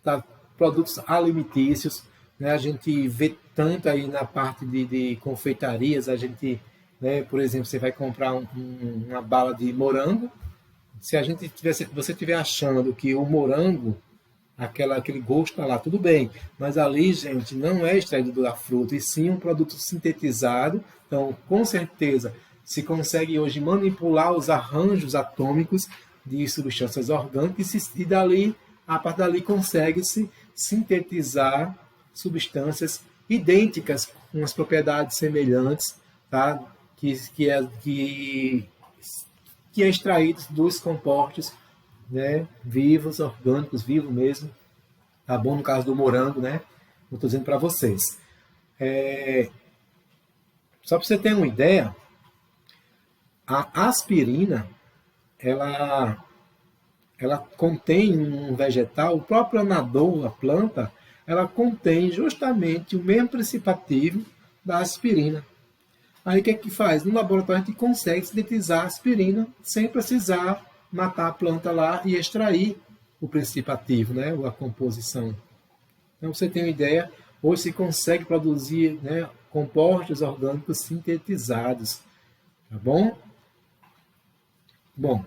tá? Produtos alimentícios. Né? A gente vê tanto aí na parte de confeitarias, a gente, né, por exemplo, você vai comprar uma bala de morango. Se você estiver achando que o morango, aquele gosto está lá, tudo bem. Mas ali, gente, não é extraído da fruta, e sim um produto sintetizado. Então, com certeza, se consegue hoje manipular os arranjos atômicos de substâncias orgânicas, e dali, a partir dali, consegue-se sintetizar substâncias idênticas, com as propriedades semelhantes, tá? Que é extraído dos compostos, né, vivos, orgânicos, vivos mesmo, tá bom? No caso do morango, né? Eu estou dizendo para vocês. Só para você ter uma ideia, a aspirina, ela contém um vegetal, o próprio anador, a planta, ela contém justamente o mesmo principativo da aspirina. Aí o que é que faz? No laboratório a gente consegue sintetizar a aspirina sem precisar matar a planta lá e extrair o principativo, né? A composição. Então você tem uma ideia, hoje se consegue produzir, né, compostos orgânicos sintetizados. Tá bom? Bom,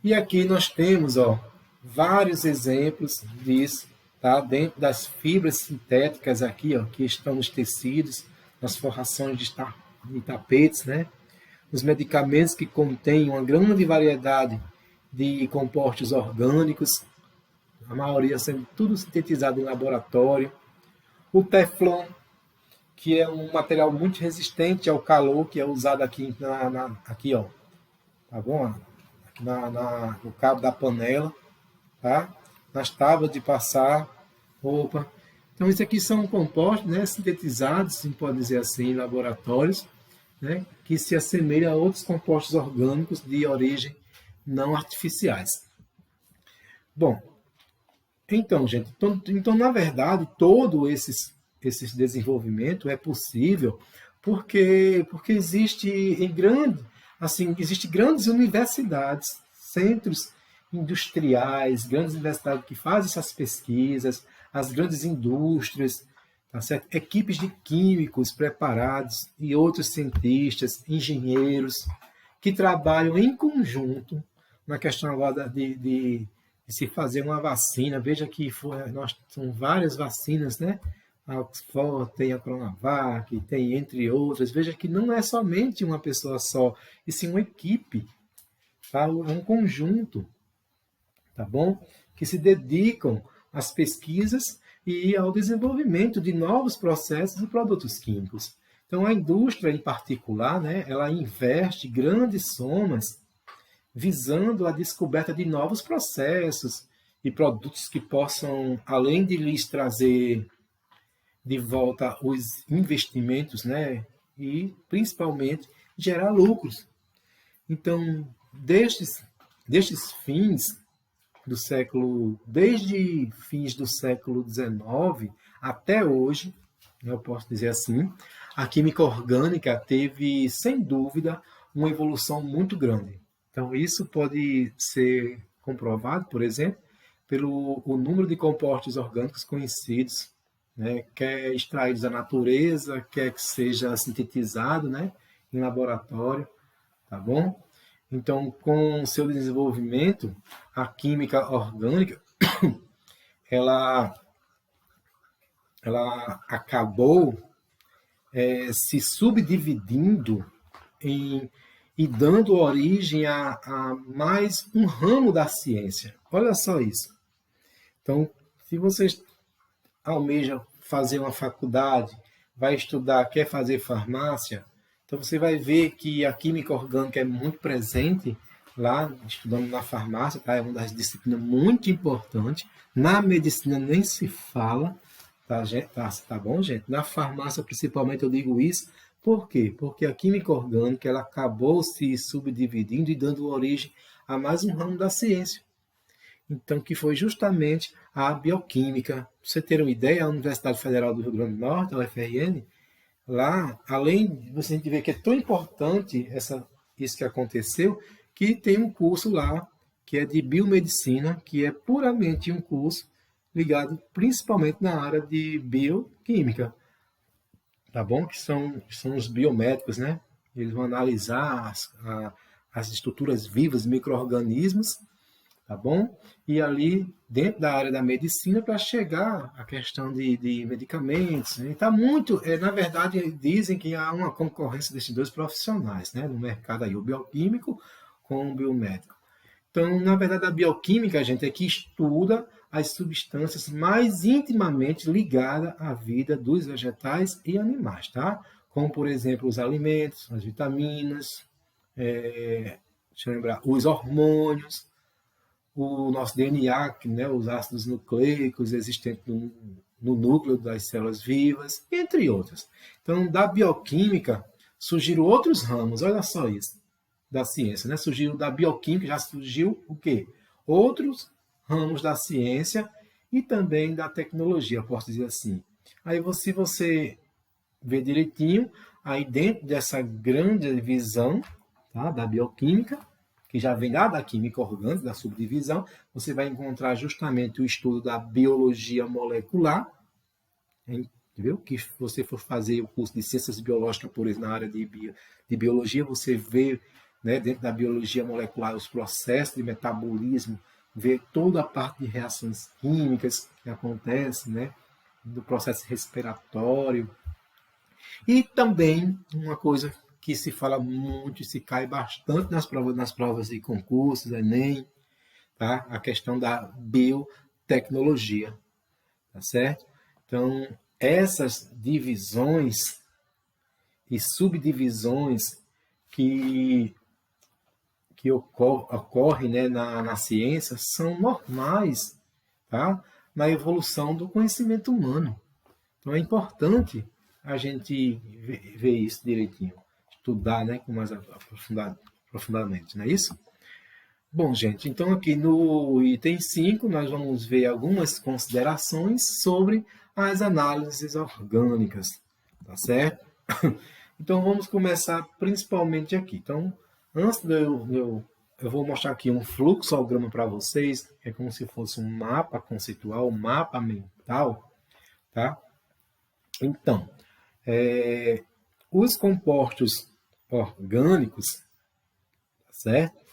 e aqui nós temos, ó, vários exemplos disso, tá? Dentro das fibras sintéticas aqui, ó, que estão nos tecidos, nas forrações de tapetes, né? Os medicamentos que contêm uma grande variedade de compostos orgânicos, a maioria sendo tudo sintetizado em laboratório. O Teflon, que é um material muito resistente ao calor, que é usado aqui, aqui ó, tá bom? No cabo da panela, tá? Nas tábuas de passar roupa. Então, isso aqui são compostos, né, sintetizados, se pode dizer assim, em laboratórios, né, que se assemelham a outros compostos orgânicos de origem não artificiais. Bom, então, gente, então na verdade, todo esse desenvolvimento é possível porque existe existe grandes universidades, centros industriais, grandes universidades que fazem essas pesquisas, as grandes indústrias, tá certo? Equipes de químicos preparados e outros cientistas, engenheiros, que trabalham em conjunto na questão agora de se fazer uma vacina. Veja que são várias vacinas, né? A Oxford, tem a Coronavac, tem entre outras. Veja que não é somente uma pessoa só, e sim uma equipe, tá? Um conjunto, tá bom? Que se dedicam às pesquisas e ao desenvolvimento de novos processos e produtos químicos. Então, a indústria, em particular, né, ela investe grandes somas visando a descoberta de novos processos e produtos que possam, além de lhes trazer de volta os investimentos, né, e principalmente gerar lucros. Então, desde fins do século, desde fins do século XIX até hoje, eu posso dizer assim, a química orgânica teve, sem dúvida, uma evolução muito grande. Então, isso pode ser comprovado, por exemplo, pelo o número de compostos orgânicos conhecidos, né, quer extraídos da natureza, quer que seja sintetizado, né, em laboratório, tá bom? Então, com o seu desenvolvimento, a química orgânica, ela acabou se subdividindo e dando origem a mais um ramo da ciência. Olha só isso. Então, se vocês almejam fazer uma faculdade, vai estudar, quer fazer farmácia, então você vai ver que a química orgânica é muito presente lá, estudando na farmácia, tá? É uma das disciplinas muito importantes. Na medicina nem se fala, tá, gente? Tá bom, gente? Na farmácia, principalmente, eu digo isso. Por quê? Porque a química orgânica ela acabou se subdividindo e dando origem a mais um ramo da ciência. Então, que foi justamente a bioquímica. Para você ter uma ideia, a Universidade Federal do Rio Grande do Norte, a UFRN, lá, além de você ver que é tão importante isso que aconteceu, que tem um curso lá que é de biomedicina, que é puramente um curso ligado principalmente na área de bioquímica, tá bom? Que são os biomédicos, né? Eles vão analisar as estruturas vivas, micro-organismos, tá bom? E ali, dentro da área da medicina, para chegar à questão de medicamentos. Está muito, na verdade, dizem que há uma concorrência desses dois profissionais, né? No mercado aí, o bioquímico com o biomédico. Então, na verdade, a bioquímica, gente, é que estuda as substâncias mais intimamente ligadas à vida dos vegetais e animais, tá? Como, por exemplo, os alimentos, as vitaminas, deixa eu lembrar, os hormônios, o nosso DNA, né, os ácidos nucleicos existentes no núcleo das células vivas, entre outros. Então, da bioquímica, surgiram outros ramos, olha só isso, da ciência, né? Surgiu da bioquímica, já surgiu o quê? Outros ramos da ciência e também da tecnologia, posso dizer assim. Aí, se você ver direitinho, aí dentro dessa grande divisão, tá, da bioquímica, que já vem lá da química orgânica, da subdivisão, você vai encontrar justamente o estudo da biologia molecular, entendeu? Que se você for fazer o curso de ciências biológicas, por exemplo, na área de biologia, você vê, né, dentro da biologia molecular os processos de metabolismo, vê toda a parte de reações químicas que acontecem, né, do processo respiratório. E também uma coisa que se fala muito e se cai bastante nas provas de concursos, Enem, tá? A questão da biotecnologia, tá certo? Então, essas divisões e subdivisões que ocorrem, né, na ciência são normais, tá? Na evolução do conhecimento humano. Então, é importante a gente ver isso direitinho, estudar, né, com mais aprofundadamente, não é isso? Bom, gente, então aqui no item 5 nós vamos ver algumas considerações sobre as análises orgânicas, tá certo? Então vamos começar principalmente aqui. Então, antes de eu vou mostrar aqui um fluxograma para vocês, é como se fosse um mapa conceitual, um mapa mental, tá? Então, os compostos orgânicos, certo?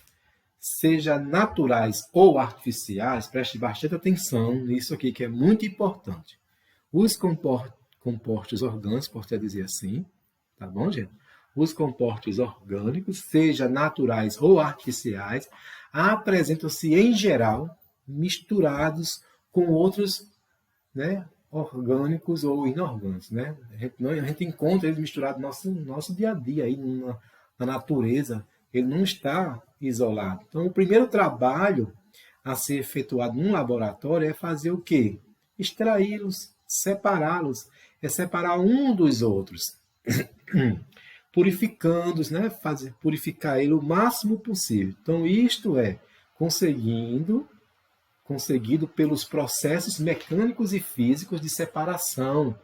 Seja naturais ou artificiais, preste bastante atenção nisso aqui que é muito importante. Os compostos orgânicos, posso dizer assim, tá bom, gente? Os compostos orgânicos, seja naturais ou artificiais, apresentam-se em geral misturados com outros, né, orgânicos ou inorgânicos, né? A gente encontra eles misturados no nosso dia a dia, aí na natureza, ele não está isolado. Então, o primeiro trabalho a ser efetuado num laboratório é fazer o quê? Extraí-los, separá-los, é separar um dos outros, purificando-os, né? Purificar ele o máximo possível. Então, isto é conseguido pelos processos mecânicos e físicos de separação.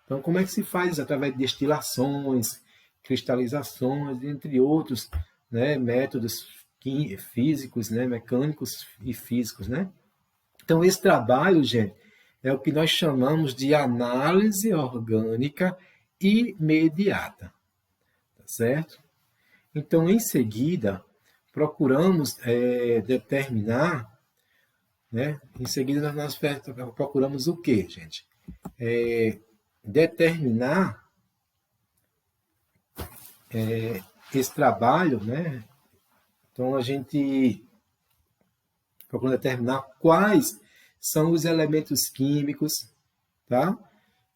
Então, como é que se faz? Através de destilações, cristalizações, entre outros, né, métodos físicos, né, mecânicos e físicos, né? Então, esse trabalho, gente, é o que nós chamamos de análise orgânica imediata, tá certo? Então, em seguida, procuramos determinar, né? Em seguida, nós procuramos o quê, gente? Determinar esse trabalho, né? Então, a gente procura determinar quais são os elementos químicos, tá?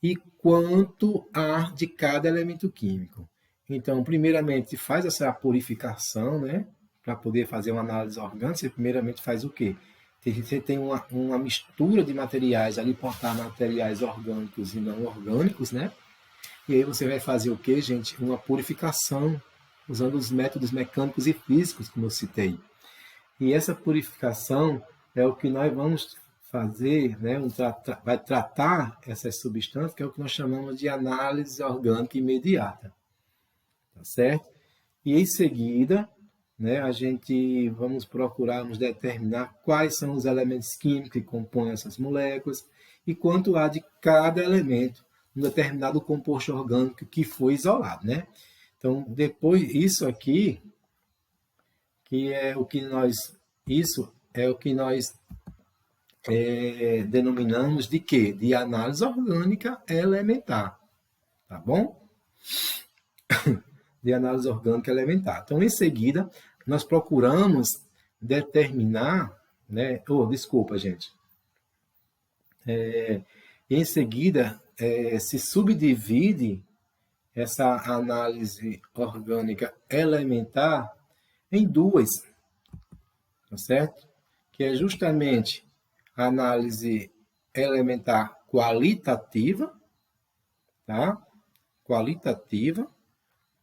E quanto há de cada elemento químico. Então, primeiramente, faz essa purificação, né? Para poder fazer uma análise orgânica, você primeiramente faz o quê? Você tem uma mistura de materiais, ali botar materiais orgânicos e não orgânicos, né? E aí você vai fazer o quê, gente? Uma purificação, usando os métodos mecânicos e físicos, como eu citei. E essa purificação é o que nós vamos fazer, né? Vai tratar essas substâncias, que é o que nós chamamos de análise orgânica imediata. Tá certo? E em seguida, né, vamos procurar nos determinar quais são os elementos químicos que compõem essas moléculas e quanto há de cada elemento, um determinado composto orgânico que foi isolado, né? Então, depois, isso aqui, isso é o que nós denominamos de quê? De análise orgânica elementar, tá bom? De análise orgânica elementar. Então, em seguida, nós procuramos determinar, né? Desculpa, gente. Em seguida, se subdivide essa análise orgânica elementar em duas, tá certo? Que é justamente a análise elementar qualitativa, tá? Qualitativa,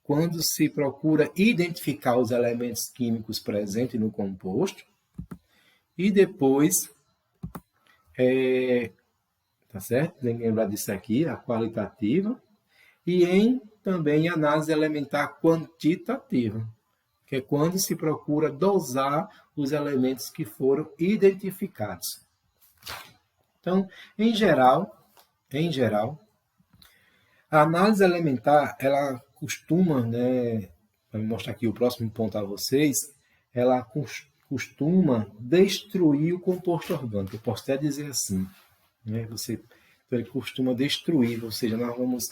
quando se procura identificar os elementos químicos presentes no composto, e depois, tá certo? Tem que lembrar disso aqui, a qualitativa, e também análise elementar quantitativa, que é quando se procura dosar os elementos que foram identificados. Então, em geral, a análise elementar, ela costuma, né, para mostrar aqui o próximo ponto a vocês, ela costuma destruir o composto orgânico. Eu posso até dizer assim, né? Então, ele costuma destruir, ou seja, nós vamos,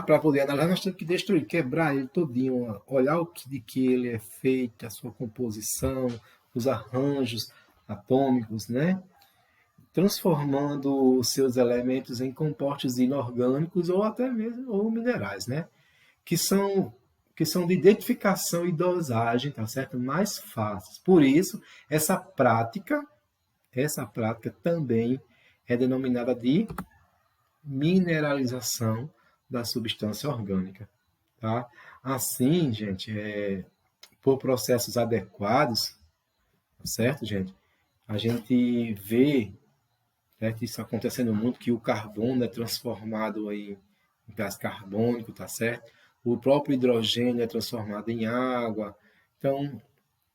para poder analisar, nós temos que destruir, quebrar ele todinho, olhar de que ele é feito, a sua composição, os arranjos atômicos, né? Transformando os seus elementos em compostos inorgânicos ou até mesmo minerais, né? Que são de identificação e dosagem, tá certo? Mais fáceis. Por isso, essa prática também é denominada de mineralização da substância orgânica, tá? Assim, gente, por processos adequados, tá certo, gente? A gente vê, certo, isso acontecendo muito, que o carbono é transformado aí em gás carbônico, tá certo? O próprio hidrogênio é transformado em água. Então,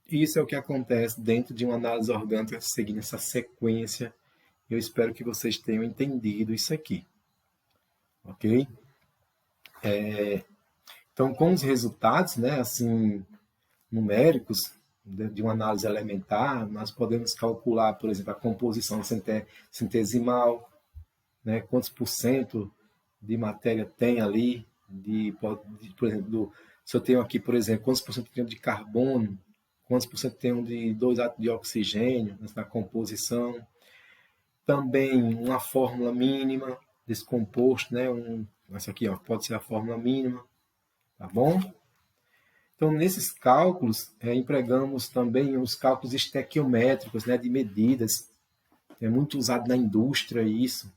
isso é o que acontece dentro de uma análise orgânica, seguindo essa sequência. Eu espero que vocês tenham entendido isso aqui. Ok? Então, com os resultados, né, assim, numéricos de uma análise elementar, nós podemos calcular, por exemplo, a composição centesimal, né, quantos por cento de matéria tem ali, por exemplo, se eu tenho aqui, por exemplo, quantos por cento tenho de carbono, quantos por cento tenho de 2 átomos de oxigênio na composição. Também uma fórmula mínima desse composto, né? Essa aqui, ó, pode ser a fórmula mínima, tá bom? Então, nesses cálculos, empregamos também os cálculos estequiométricos, né, de medidas. É muito usado na indústria isso,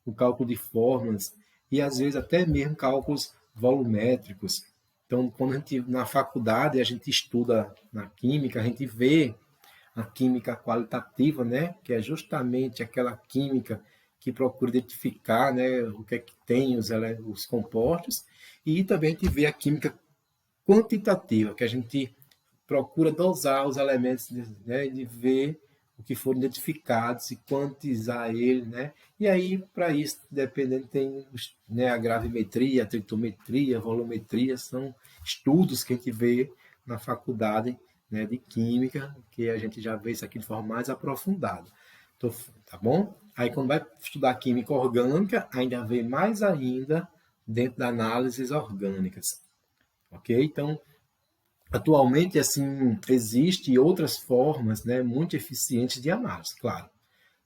o cálculo de fórmulas, e às vezes até mesmo cálculos volumétricos. Então, quando a gente, na faculdade, a gente estuda na química, a gente vê a química qualitativa, né, que é justamente aquela química que procura identificar, né, o que é que tem os compostos, e também a gente vê a química quantitativa, que a gente procura dosar os elementos, né, de ver o que foram identificados e quantizar ele, né? E aí, para isso, dependendo, tem, né, a gravimetria, a tritometria, a volumetria, são estudos que a gente vê na faculdade, né, de química, que a gente já vê isso aqui de forma mais aprofundada. Então, tá bom? Aí, quando vai estudar química orgânica, ainda vê mais ainda dentro da análises orgânicas. Ok? Então, atualmente, assim, existem outras formas, né, muito eficientes de análise, claro,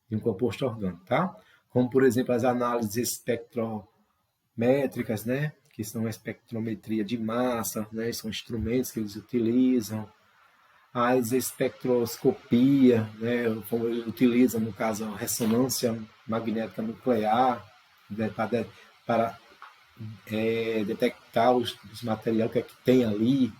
de um composto orgânico, tá? Como, por exemplo, as análises espectrométricas, né, que são a espectrometria de massa, né, são instrumentos que eles utilizam. As espectroscopia, né, como eles utilizam, no caso, a ressonância magnética nuclear, né, para detectar os materiais, o que é que tem ali.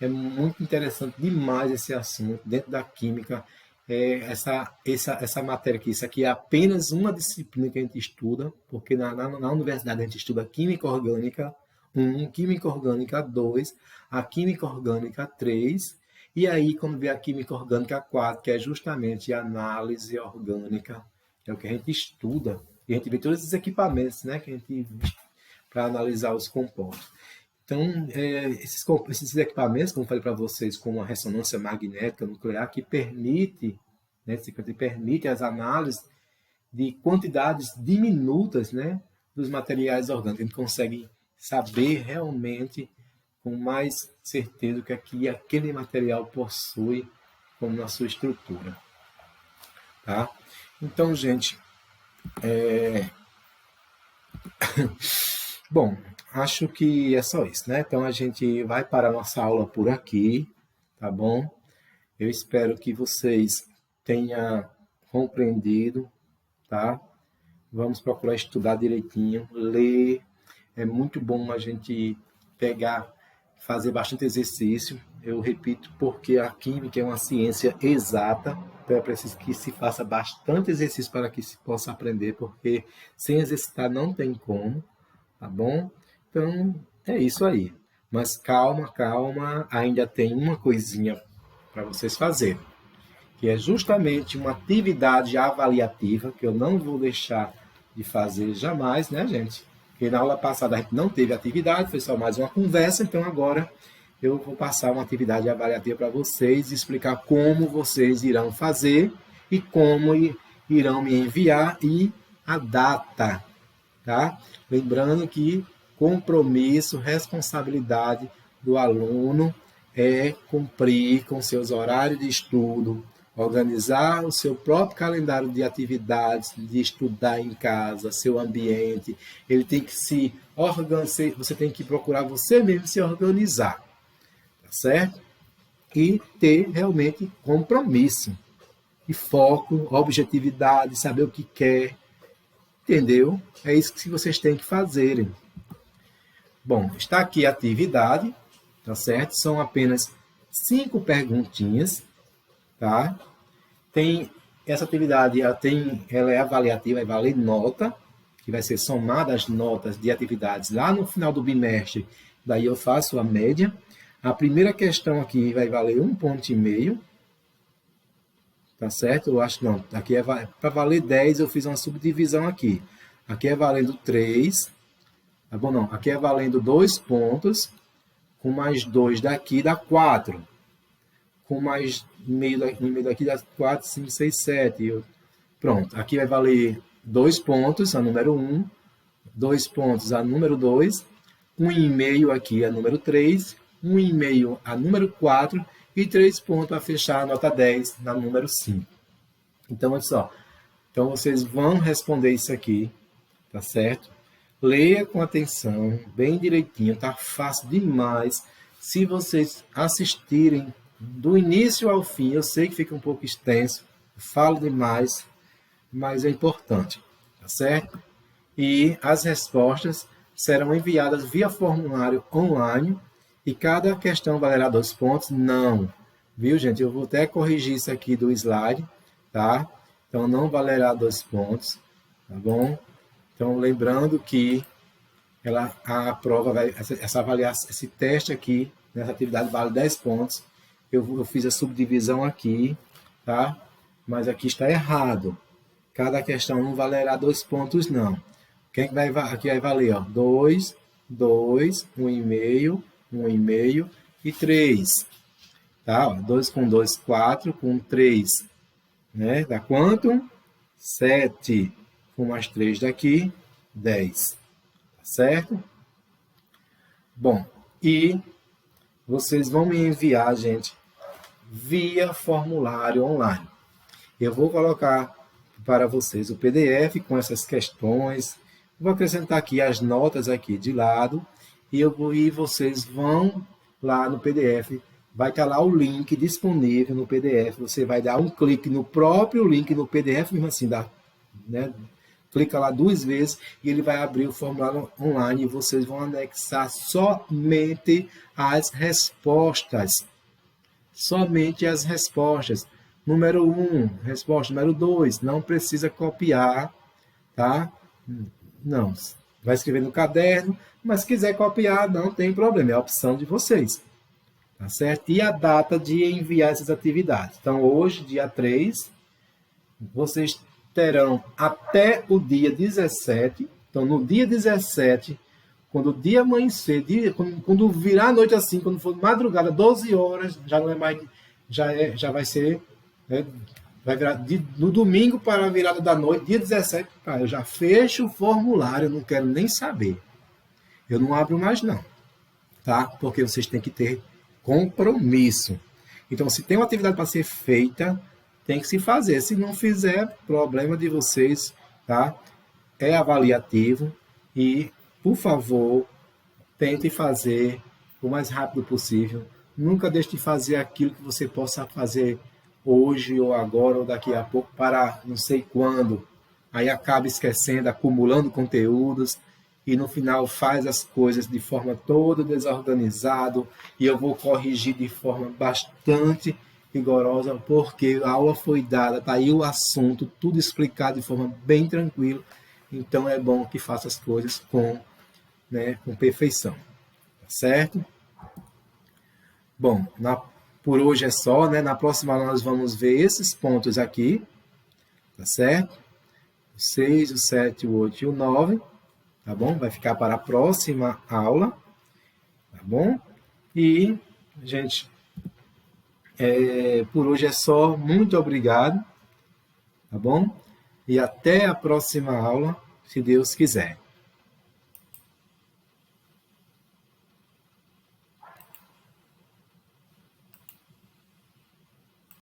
É muito interessante demais esse assunto dentro da química. Essa matéria aqui, isso aqui é apenas uma disciplina que a gente estuda, porque na universidade a gente estuda Química Orgânica 1, Química Orgânica 2, a Química Orgânica 3, e aí quando vem a Química Orgânica 4, que é justamente a análise orgânica, que é o que a gente estuda, e a gente vê todos esses equipamentos, né, que a gente para analisar os compostos. Então, esses equipamentos, como eu falei para vocês, como a ressonância magnética nuclear, que permite, né, permite as análises de quantidades diminutas, né, dos materiais orgânicos. A gente consegue saber realmente, com mais certeza, o que aquele material possui como na sua estrutura. Tá? Então, gente, Bom, acho que é só isso, né? Então a gente vai parar nossa aula por aqui, tá bom? Eu espero que vocês tenham compreendido, tá? Vamos procurar estudar direitinho, ler. É muito bom a gente pegar, fazer bastante exercício. Eu repito, porque a química é uma ciência exata, então é preciso que se faça bastante exercício para que se possa aprender, porque sem exercitar não tem como, tá bom? Então, é isso aí. Mas calma, calma, ainda tem uma coisinha para vocês fazerem, que é justamente uma atividade avaliativa, que eu não vou deixar de fazer jamais, né, gente? Porque na aula passada a gente não teve atividade, foi só mais uma conversa, então agora eu vou passar uma atividade avaliativa para vocês e explicar como vocês irão fazer e como irão me enviar e a data, tá? Lembrando que compromisso, responsabilidade do aluno é cumprir com seus horários de estudo, organizar o seu próprio calendário de atividades, de estudar em casa, seu ambiente. Ele tem que se organizar, você tem que procurar você mesmo se organizar, tá certo? E ter realmente compromisso e foco, objetividade, saber o que quer, entendeu? É isso que vocês têm que fazerem. Bom, está aqui a atividade, tá certo? São apenas 5 perguntinhas, tá? Tem essa atividade, ela é avaliativa, vai valer nota, que vai ser somada as notas de atividades lá no final do bimestre, daí eu faço a média. A primeira questão aqui vai valer 1,5 ponto, tá certo? Eu acho não, aqui é para valer 10, eu fiz uma subdivisão aqui. Aqui é valendo 3, tá bom? Não, aqui é valendo 2 pontos, com mais 2 daqui dá 4. Com mais meio daqui dá 4, 5, 6, 7. Pronto, aqui vai valer 2 pontos, a número 1, 2 pontos a número 2, 1,5 aqui a número 3, 1,5 a número 4 e 3 pontos a fechar a nota 10 na número 5. Então, olha só. Então, vocês vão responder isso aqui, tá certo? Leia com atenção, bem direitinho, tá fácil demais. Se vocês assistirem do início ao fim, eu sei que fica um pouco extenso, falo demais, mas é importante, tá certo? E as respostas serão enviadas via formulário online e cada questão valerá 2 pontos? Não, viu, gente? Eu vou até corrigir isso aqui do slide, tá? Então, não valerá 2 pontos, tá bom? Então, lembrando que a prova vai, essa avaliação, esse teste aqui, nessa atividade vale 10 pontos. Eu fiz a subdivisão aqui, tá? Mas aqui está errado. Cada questão não valerá 2 pontos, não. Quem vai, aqui vai valer, ó, 2, 2, 1,5, 1,5 e 3. Tá? 2 com 2, 4, com 3, né? Dá quanto? 7. Com mais 3 daqui, 10. Tá certo? Bom, e vocês vão me enviar, gente, via formulário online. Eu vou colocar para vocês o PDF com essas questões. Vou acrescentar aqui as notas aqui de lado e vocês vão lá no PDF. Vai estar lá o link disponível no PDF. Você vai dar um clique no próprio link no PDF, mesmo assim, dá, né? Clica lá 2 vezes e ele vai abrir o formulário online e vocês vão anexar somente as respostas. Somente as respostas. Número 1, resposta número 2, não precisa copiar, tá? Não, vai escrever no caderno, mas se quiser copiar, não tem problema, é a opção de vocês, tá certo? E a data de enviar essas atividades. Então, hoje, dia 3, vocês terão até o dia 17. Então, no dia 17, quando o dia amanhecer, quando virar a noite assim, quando for madrugada, 12 horas, já não é mais, já vai ser, né, vai virar no domingo para a virada da noite, dia 17, tá, eu já fecho o formulário, eu não quero nem saber. Eu não abro mais não, tá? Porque vocês têm que ter compromisso. Então, se tem uma atividade para ser feita, tem que se fazer. Se não fizer, problema de vocês tá? É avaliativo e, por favor, tente fazer o mais rápido possível. Nunca deixe de fazer aquilo que você possa fazer hoje ou agora ou daqui a pouco para não sei quando. Aí acaba esquecendo, acumulando conteúdos e no final faz as coisas de forma toda desorganizada e eu vou corrigir de forma bastante rigorosa porque a aula foi dada, tá aí o assunto, tudo explicado de forma bem tranquila. Então é bom que faça as coisas com perfeição, tá certo? Bom, por hoje é só, né? Na próxima aula nós vamos ver esses pontos aqui, tá certo? O 6, o 7, o 8 e o 9, tá bom? Vai ficar para a próxima aula, tá bom? E, gente, por hoje é só. Muito obrigado, tá bom? E até a próxima aula, se Deus quiser.